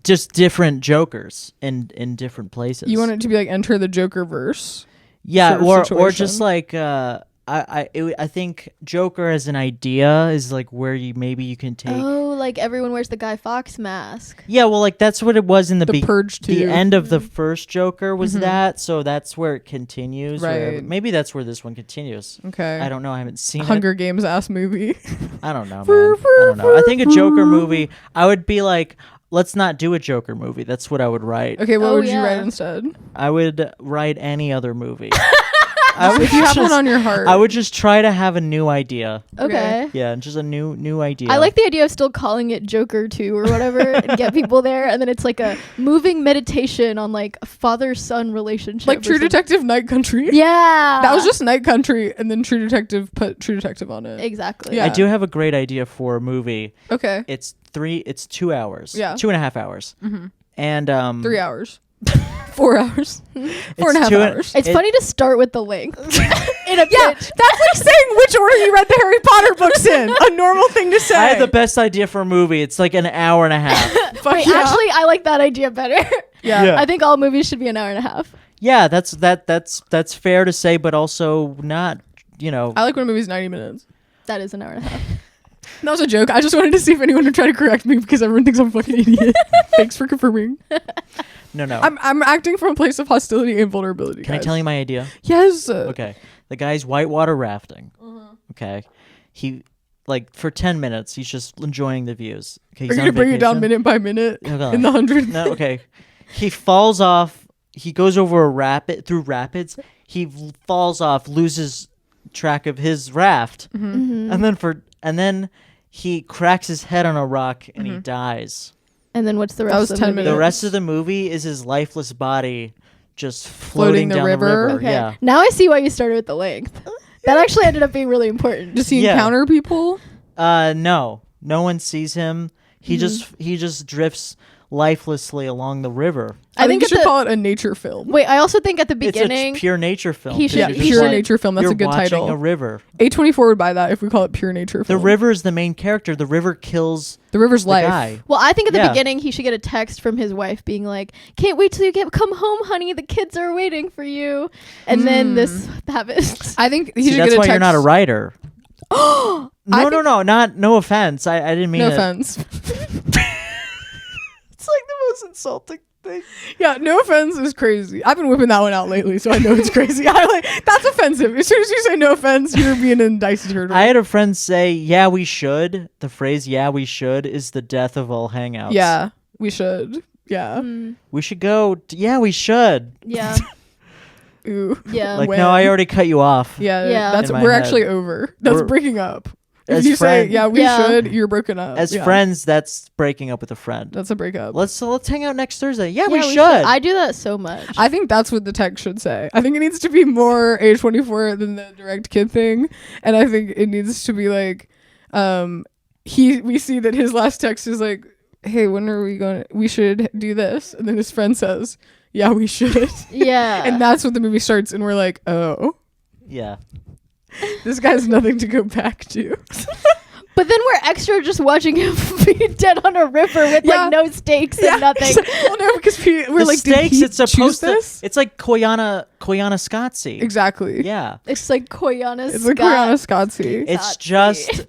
just different Jokers in different places. You want it to be like Enter the Joker verse. Yeah, sort of or just situation. like I think Joker as an idea is like where you can take. Oh, like everyone wears the Guy Fawkes mask. Yeah, well, like that's what it was in the Purge 2. The end of the first Joker was that, so that's where it continues. Right. Maybe that's where this one continues. Okay. I don't know. I haven't seen Hunger Games ass movie. it. I don't know, man. I don't know. I think a Joker movie. I would be like, let's not do a Joker movie. That's what I would write. Okay, what Oh, would you yeah. write instead? I would write any other movie. If you have one on your heart. I would just try to have a new idea. Okay. Yeah, just a new idea. I like the idea of still calling it Joker 2 or whatever and get people there, and then it's like a moving meditation on like a father-son relationship. like or True something. Detective Night Country. Yeah. That was just Night Country, and then True Detective put True Detective on it. Exactly. Yeah. I do have a great idea for a movie. Okay. It's 2 hours. Yeah. 2.5 hours. Mm-hmm. And 3 hours. 4 hours. 4.5 hours. It's funny to start with the length in a Yeah, pitch. that's like saying which order you read the Harry Potter books in. A normal thing to say. I have the best idea for a movie. It's like an hour and a half. Wait, yeah. actually, I like that idea better. Yeah. I think all movies should be an hour and a half. Yeah, that's fair to say, but also not. I like when a movie's 90 minutes. That is an hour and a half. That was a joke. I just wanted to see if anyone would try to correct me because everyone thinks I'm a fucking idiot. Thanks for confirming. No. I'm acting from a place of hostility and vulnerability. Can I tell you my idea? Yes. Okay. The guy's whitewater rafting. Okay. He for 10 minutes he's just enjoying the views. Okay. Are He's you on gonna bring it down vacation. minute by minute Hold on. in the 100? No. Okay. He falls off. He goes over through rapids. He falls off, loses track of his raft, Mm-hmm. and then he cracks his head on a rock and he dies. And then what's the That rest was of the 10 movie? minutes. The rest of the movie is his lifeless body just Floating floating the down river? the river. Okay. Yeah. Now I see why you started with the length. That actually ended up being really important. Does he Yeah. encounter people? No one sees him. He just drifts lifelessly along the river. I think you at should the- call it a nature film. Wait, I also think at the beginning It's a pure nature film. he should- Yeah, You're he just pure should- nature film. That's you're a good watching title. a river. A24 would buy that if we call it pure nature The film. river is the main character. The river kills The river's the life. guy. Well, I think at the Yeah. beginning he should get a text from his wife being like, "Can't wait till you come home, honey. The kids are waiting for you." And then this happens. I think he See, should that's get a why text. you're not a writer. No, no offense. I didn't mean No it. offense. It's like the most insulting thing. Yeah, no offense is crazy. I've been whipping that one out lately, so I know it's crazy. I like that's offensive. As soon as you say no offense, you're being an dicey turtle. I had a friend say, "Yeah, we should." The phrase "Yeah, we should" is the death of all hangouts. Yeah, we should. Yeah. we should go. Yeah, we should. Yeah. Ooh. Yeah. Like, When? no, I already cut you off. Yeah. Yeah. That's In my we're head. actually over. That's We're- breaking up. If As you say friend- yeah, we Yeah. should, you're broken up. As Yeah. friends, that's breaking up with a friend. That's a breakup. Let's hang out next Thursday. Yeah, Yeah, we should. I do that so much. I think that's what the text should say. I think it needs to be more A24 than the direct kid thing, and I think it needs to be like, we see that his last text is like, "Hey, when are we going? We should do this," and then his friend says, "Yeah, we should," yeah. and that's when the movie starts, and we're like, "Oh, Yeah. this guy has nothing to go back to." But then we're extra just watching him be dead on a river with Yeah. like no stakes and nothing. Well, no, because we're The like, stakes. did he It's supposed to. choose this? It's like Koyana Scotsy. Exactly. Yeah. It's like Koyana It's like Rihanna Scotsy.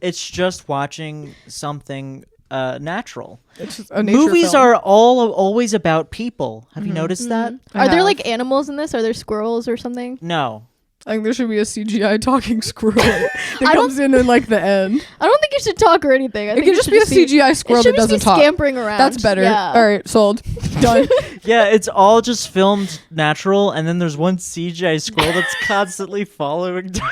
It's just watching something natural. It's just a nature Movies film. are always about people. Have you noticed that? I Are there have. like animals in this? Are there squirrels or something? No. I think there should be a CGI talking squirrel that I don't- comes in like the end. I don't think you should talk or anything. I It think could just be a CGI squirrel that doesn't talk. Scampering around. That's better. Yeah. All right, sold. Done. Yeah, it's all just filmed natural, and then there's one CGI squirrel that's constantly following down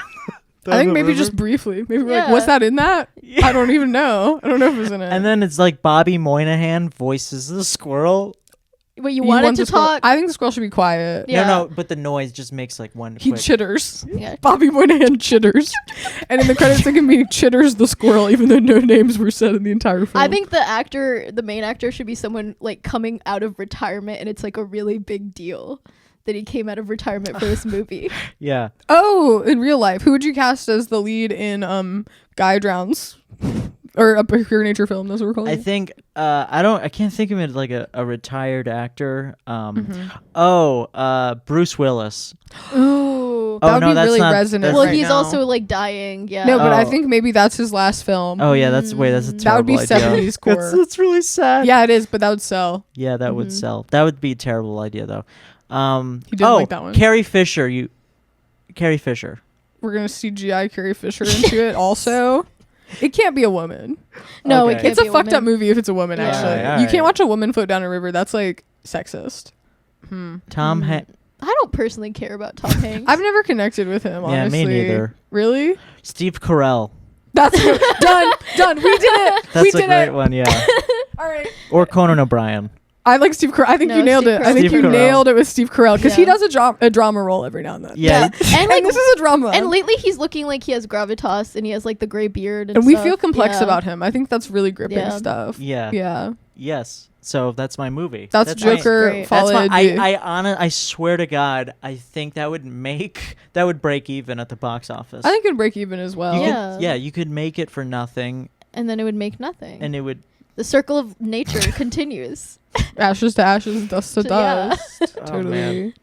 I think the maybe river. just briefly. Maybe we're like, Yeah. what's that in that? Yeah. I don't even know. I don't know if it's in it. And then it's like Bobby Moynihan voices the squirrel. Wait, you He wanted wants to the squirrel- talk? I think the squirrel should be quiet. Yeah. No, but the noise just makes like one He quick. chitters. Yeah. Bobby Moynihan chitters. And in the credits, it can be chitters the squirrel, even though no names were said in the entire film. I think the main actor should be someone like coming out of retirement and it's like a really big deal that he came out of retirement for this movie. Yeah. Oh, in real life, who would you cast as the lead in Guy Drowns? Or a pure nature film, that's what we're calling I it. think I can't think of it like a retired actor. Bruce Willis. Ooh. That would no, be that's really not- resonant. that's- Well, right he's now. also like dying. Yeah. No, but I Oh. think maybe that's his last film. Oh yeah, that's a terrible That would be idea. 70s core. That's really sad. Yeah, it is, but that would sell. Yeah, that would sell. That would be a terrible idea though. He didn't like that one. Carrie Fisher. Carrie Fisher. We're gonna CGI Carrie Fisher into it. Also, it can't be a woman. No, it Okay. can't It's a be fucked woman. up movie if it's a woman. Yeah. Actually, Alright, you can't alright. watch a woman float down a river. That's like sexist. Tom Hanks. I don't personally care about Tom Hanks. I've never connected with him. Yeah, Honestly. me neither. Really? Steve Carell. That's good. Done. We did it. That's we a did great it. one. Yeah. All right. Or Conan O'Brien. I like Steve Carell. I think No, you nailed Steve it. I Carell. think Steve you Carell. nailed it with Steve Carell because he Yeah. does a drama role every now and then. Yeah. and like And this is a drama. and lately he's looking like he has gravitas and he has like the gray beard and And we stuff. feel complex Yeah. about him. I think that's really gripping Yeah. stuff. Yeah. Yeah. Yes. So that's my movie. That's my- Joker. great. That's my. Folie. I swear to God, I think that would break even at the box office. I think it'd break even as well. You Yeah. could, you could make it for nothing, And then it would make nothing. and it would. The circle of nature continues. Ashes to ashes, dust to Yeah. dust. Oh, Totally. man.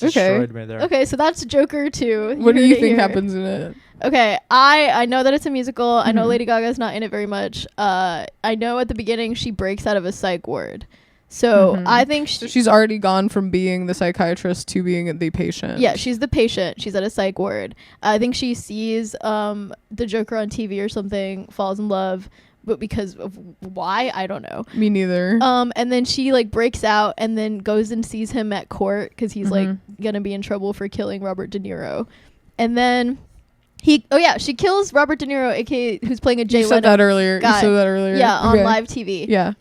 Okay. Destroyed me there. Okay, so that's Joker 2. What do heard you it think here. happens in it? Okay, I know that it's a musical. I know Mhm. Lady Gaga's not in it very much. I know at the beginning she breaks out of a psych ward. So Mhm. I think So she's already gone from being the psychiatrist to being the patient. yeah, she's the patient. She's at a psych ward. I think she sees the Joker on TV or something, falls in love, but because of why, I don't know. Me neither. And then she like breaks out and then goes and sees him at court because he's like Mhm. gonna be in trouble for killing Robert De Niro. And then she kills Robert De Niro, aka who's playing a Jay you said Leno that earlier. guy. You said that earlier. Yeah, on Okay. live TV. Yeah.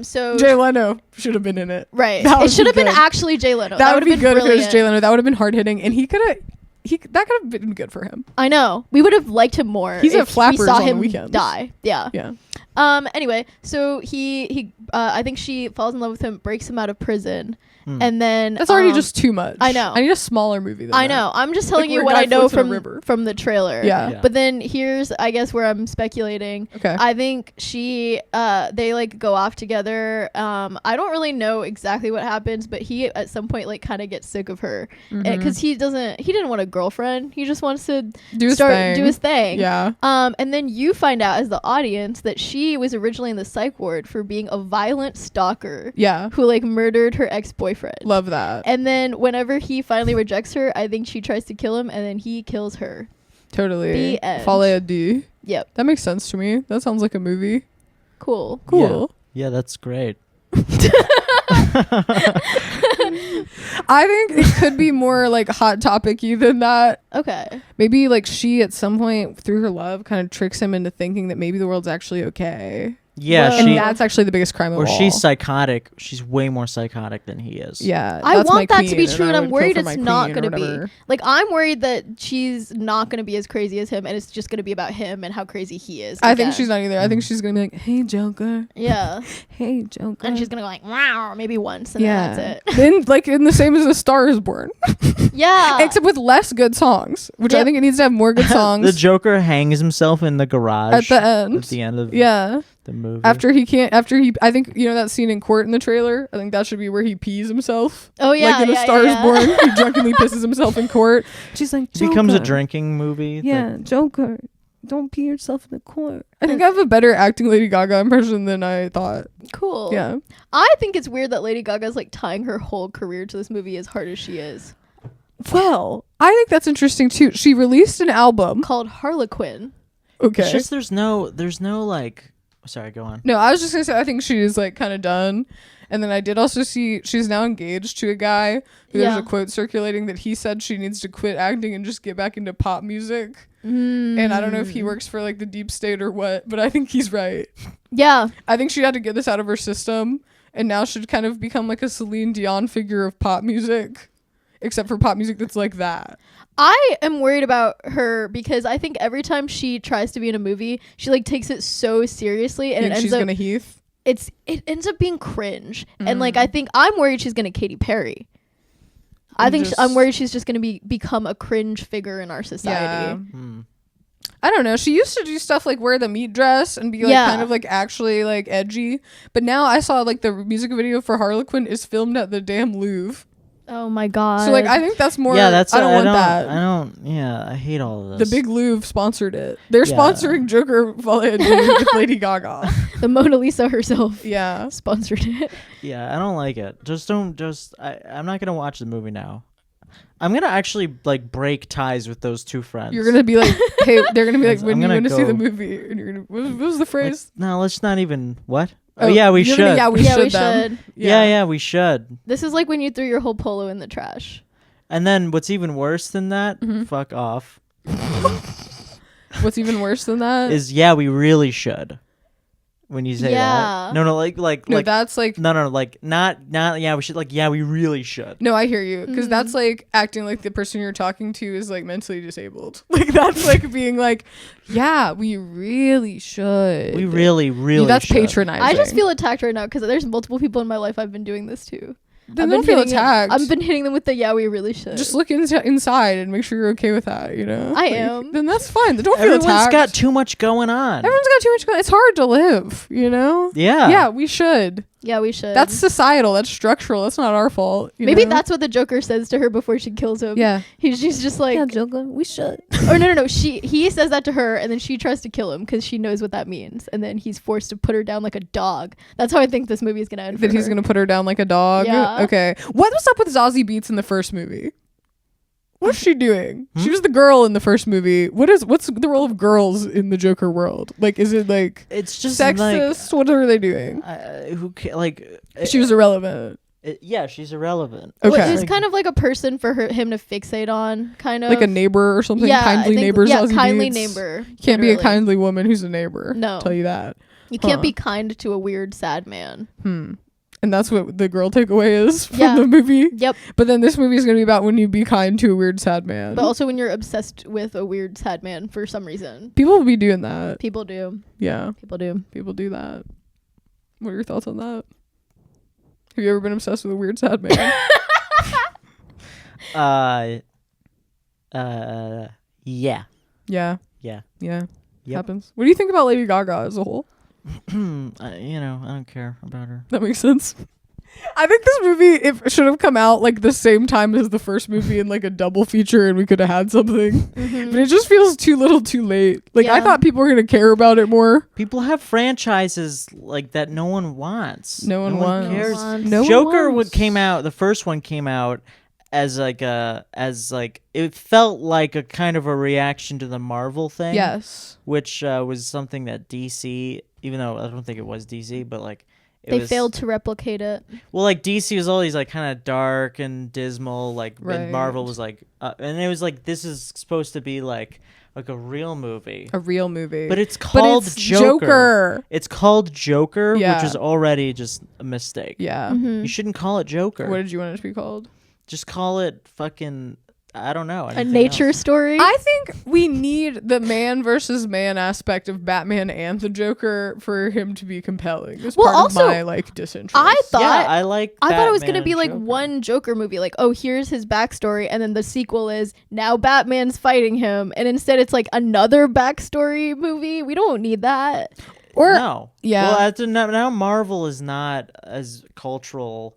So Jay Leno should have been in it. right, That it would should be have been good. actually Jay Leno. That would would've be been good if it was brilliant. Jay Leno. That would have been hard hitting, and that could have been good for him. I know. We would have liked him more. He's at if we Flappers saw on the him weekends. die. Yeah. Yeah. Anyway, so he I think she falls in love with him, breaks him out of prison, and then That's already just too much. I know. I need a smaller movie than I that. know. I'm just telling Like you where what a guy I know floats in a river. from the trailer. Yeah. But then here's, I guess, where I'm speculating. Okay. I think they like go off together. I don't really know exactly what happens, but he at some point like kind of gets sick of her because he didn't want a girlfriend. He just wants to do his thing. Yeah. And then you find out as the audience that she was originally in the psych ward for being a violent stalker. Yeah. Who like murdered her ex-boyfriend. Love that. And then whenever he finally rejects her, I think she tries to kill him, and then he kills her. Totally. The end. Folie à deux. Yep. That makes sense to me. That sounds like a movie. Cool. Yeah, that's great. I think it could be more like hot topic-y than that. Okay. Maybe like she at some point through her love kind of tricks him into thinking that maybe the world's actually okay. Yeah, And that's actually the biggest crime of all. Or she's psychotic. She's way more psychotic than he is. Yeah. I that's my want that to be queen, true, and I I'm would worried kill for it's my not queen or going to be. whatever. Like, I'm worried that she's not going to be as crazy as him, and it's just going to be about him and how crazy he is. I think again. she's not either. I think she's gonna be like, "Hey, Joker." Yeah. Hey, Joker. And she's going to go like, wow, maybe once, and yeah. then that's Then like in the same as A Star Is Born, it. Yeah. except with less good songs, which I Yep. think it needs to have more good songs. The Joker hangs himself in the garage At the end. At the end of Yeah. the movie. I think you know that scene in court in the trailer. I think that should be where he pees himself. Oh, yeah. Like in A Star Is Born, he drunkenly pisses himself in court. She's like, it becomes a "Joker." drinking movie. Yeah, Joker. Don't pee yourself in the court. I think I have a better acting Lady Gaga impression than I thought. Cool. Yeah. I think it's weird that Lady Gaga's like tying her whole career to this movie as hard as she is. Well, I think that's interesting too. She released an album Called Harlequin. Okay. It's just there's no like. Sorry, go on. No, I was just gonna say I think she's like kind of done. And then I did also see she's now engaged to a guy who there's a quote circulating that he said she needs to quit acting and just get back into pop music. And I don't know if he works for like the deep state or what, but I think he's right. Yeah. I think she had to get this out of her system and now should kind of become like a Celine Dion figure of pop music, except for pop music that's like that. I am worried about her because I think every time she tries to be in a movie, she like takes it so seriously, and Think she's gonna Heath. it ends up being cringe. And like I think I'm worried she's gonna Katy Perry. I'm worried she's just gonna become a cringe figure in our society. Yeah. I don't know. She used to do stuff like wear the meat dress and be like kind of like actually like edgy. But now I saw like the music video for Harlequin is filmed at the damn Louvre. Oh my god. So like I think that's more. Yeah, that's. I don't want that. I don't. Yeah, I hate all of this. The big Louvre sponsored it. They're Yeah. sponsoring Joker Folie à deux with Lady Gaga. the Mona Lisa herself Yeah. sponsored it. Yeah, I don't like it. Just don't. I'm not gonna watch the movie now. I'm gonna actually like break ties with those two friends. You're gonna be like, hey, they're gonna be like, I'm when you gonna going to see the go- movie, and you're gonna. What was the phrase? No, let's not even. What? Oh, yeah, we you're should. gonna- yeah, we Yeah, should. we them. should. Yeah, we should. This is like when you threw your whole polo in the trash. And then what's even worse than that? Fuck off. What's even worse than that Is we really should. When you say Yeah. that, no, like no, that's like no, like not. Yeah, we should. Like, yeah, we really should. no, I hear you because that's like acting like the person you're talking to is like mentally disabled. Like that's like being like, yeah, we really should. We really That's should. patronizing. I just feel attacked right now because there's multiple people in my life I've been doing this to. Then don't feel attacked. I've been hitting them with the we really should. Just look inside and make sure you're okay with that. You know, I Like, am. Then that's fine. Then don't Everyone's feel attacked. got too much going on. Everyone's got too much going. It's hard to live. You know. Yeah. Yeah, we should. Yeah, we should. That's societal. That's structural. That's not our fault. you Maybe know? that's what the Joker says to her before she kills him. Yeah. She's just like, Joker, we should. or no. He says that to her, and then she tries to kill him because she knows what that means, and then he's forced to put her down like a dog. That's how I think this movie is gonna end. That he's gonna put her down like a dog. Yeah. Okay. What was up with Zazie Beetz in the first movie? What's she doing? She was the girl in the first movie. What's the role of girls in the Joker world? Like, is it like It's just sexist? What are they doing? She was irrelevant. she's irrelevant. Okay. Well, it's kind of like a person for him to fixate on, kind of Like a neighbor or something. Yeah, Kindly I think- neighbor. Yeah, Zazie kindly Beetz. neighbor. Can't be a literally. kindly woman who's a neighbor. No. I'll tell you that. You can't Huh. be kind to a weird, sad man. and that's what the girl takeaway is from Yeah. the movie. Yep. But then this movie is going to be about when you be kind to a weird sad man. But also when you're obsessed with a weird sad man for some reason. People will be doing that. People do. Yeah, People do. people do that. What are your thoughts on that? Have you ever been obsessed with a weird sad man? Yeah. Yeah. Yeah. Yeah. Yep. Happens. What do you think about Lady Gaga as a whole? You know, I don't care about her. That makes sense. I think this movie should have come out like the same time as the first movie in like a double feature, and we could have had something. But it just feels too little too late. Like I Yeah. thought people were going to care about it more. People have franchises like that no one wants. No one wants. cares. No one Joker wants. came out. The first one came out as like it felt like a kind of a reaction to the Marvel thing. Yes. Which was something that DC, even though I don't think it was DC, but like They failed to replicate it. Well, like DC was always like kind of dark and dismal, like Right. and Marvel was like, and it was like this is supposed to be like a real movie, A real movie. but it's called it's Joker. It's called Joker, Yeah. which is already just a mistake. Yeah. You shouldn't call it Joker. What did you want it to be called? Just call it fucking. I don't know. A anything nature else. story. I think we need the man versus man aspect of Batman and the Joker for him to be compelling. It's Well, part also, of my like disinterest. I thought Yeah, I like. I thought it was Batman gonna be and like Joker. one Joker movie, like, oh, here's his backstory, and then the sequel is now Batman's fighting him, and instead it's like another backstory movie. We don't need that. Or No. yeah. Well, now Marvel is not as culturally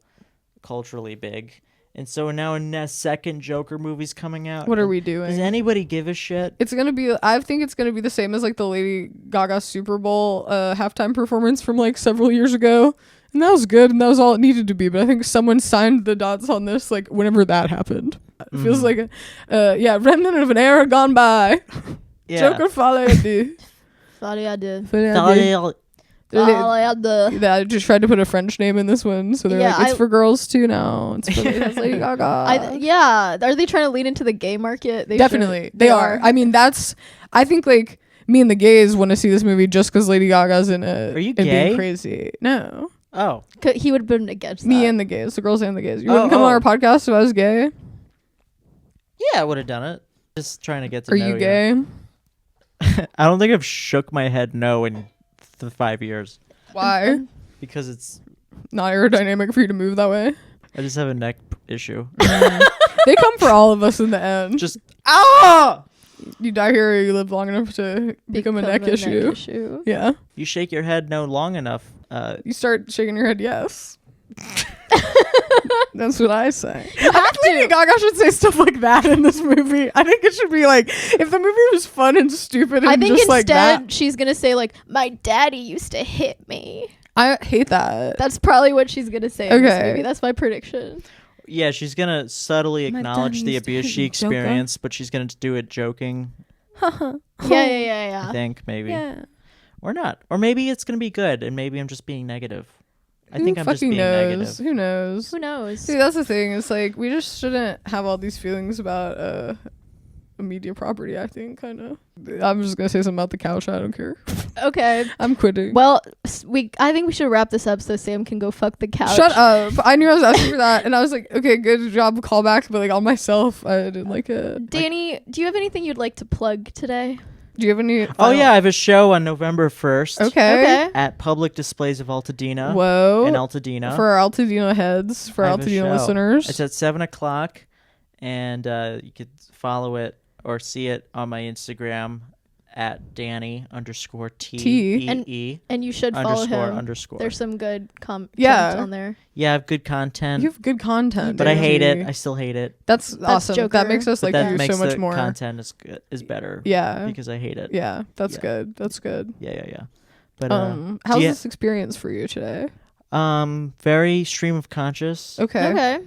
big, and so now a second Joker movie's coming out. what are we Does doing? anybody give a shit? It's gonna be. I think it's gonna be the same as like the Lady Gaga Super Bowl halftime performance from like several years ago, and that was good, and that was all it needed to be. But I think someone signed the dots on this like whenever that happened. It feels like a remnant of an era gone by. Yeah. Joker Folie. Sorry, I did. I just tried to put a French name in this one, so they're Yeah, like, it's for girls too now. It's for that's Lady Gaga. Yeah, are they trying to lean into the gay market? They Definitely, should. they are. I mean, I think like me and the gays want to see this movie just because Lady Gaga's in it. Are you and being gay? crazy? No, Oh. He would have been against me that. and the gays, the girls and the gays. You wouldn't come on oh. our podcast if I was gay. Yeah, I would have done it. Just trying to get to Are know you gay? I don't think I've shook my head no in 5 years Why? because it's. Not aerodynamic for you to move that way. I just have a neck issue. They come for all of us in the end. Just You die here or you live long enough to become a neck issue. Yeah. You shake your head no long enough. You start shaking your head yes. That's what I say. You have Lady to. Gaga should say stuff like that in this movie. I think it should be like, if the movie was fun and stupid and I think just like that. instead she's gonna say like, my daddy used to hit me. I hate that. That's probably what she's gonna say in this Okay. movie. That's my prediction. Yeah, she's gonna subtly My acknowledge dad the used to abuse hit she me, Joker. experienced, but she's gonna do it joking. Yeah. I think maybe Yeah. or not, or maybe it's gonna be good, and maybe I'm just being negative. I Who think I'm just fucking being knows? negative. Who knows? Who knows? See, that's the thing. It's like we just shouldn't have all these feelings about a media property. I think kind of. I'm just gonna say something about the couch. I don't care. Okay. I'm quitting. Well, I think we should wrap this up so Sam can go fuck the couch. Shut up! I knew I was asking for that, and I was like, okay, good job, callback. But like on myself, I didn't like it. Danny, do you have anything you'd like to plug today? Do you have any? Oh yeah, I have a show on November 1st. Okay. At Public Displays of Altadena. Whoa. In Altadena. For our Altadena heads, for I our have a Altadena show. listeners. It's at 7:00, and you could follow it or see it on my Instagram at Danny_TEE. And you should follow him. __. There's some good content Yeah. on there. Yeah, I have good content. You have good content, but I hate Danny. it. I still hate it. That's awesome. Joker. That makes us But like that you makes so much the more. content is better. Yeah. Because I hate it. Yeah, that's Yeah. good. That's good. Yeah. But How's you- this experience for you today? very stream of conscious. Okay. Okay.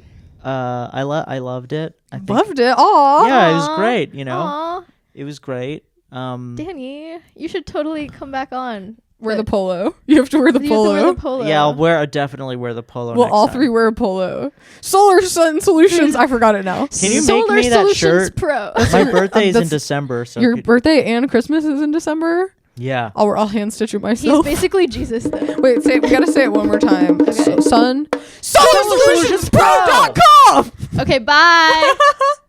I loved it. I think, Loved it. Aw. Yeah, it was Aw. great. You know, Aw, it was great. Danny, you should totally come back on. Wear the polo. You have to wear the You have to polo. wear the polo. Yeah, I'll definitely wear the polo. We'll next all time. three wear a polo. Solar Sun Solutions. I forgot it now. Can you Solar make me that Solutions shirt? Pro. My birthday is in that's- December, so Your birthday and Christmas is in December? Yeah. I'll hand stitch it He's myself. basically Jesus then. Wait, say we gotta say it one more time. Okay. Solutionspro.com. Okay, bye.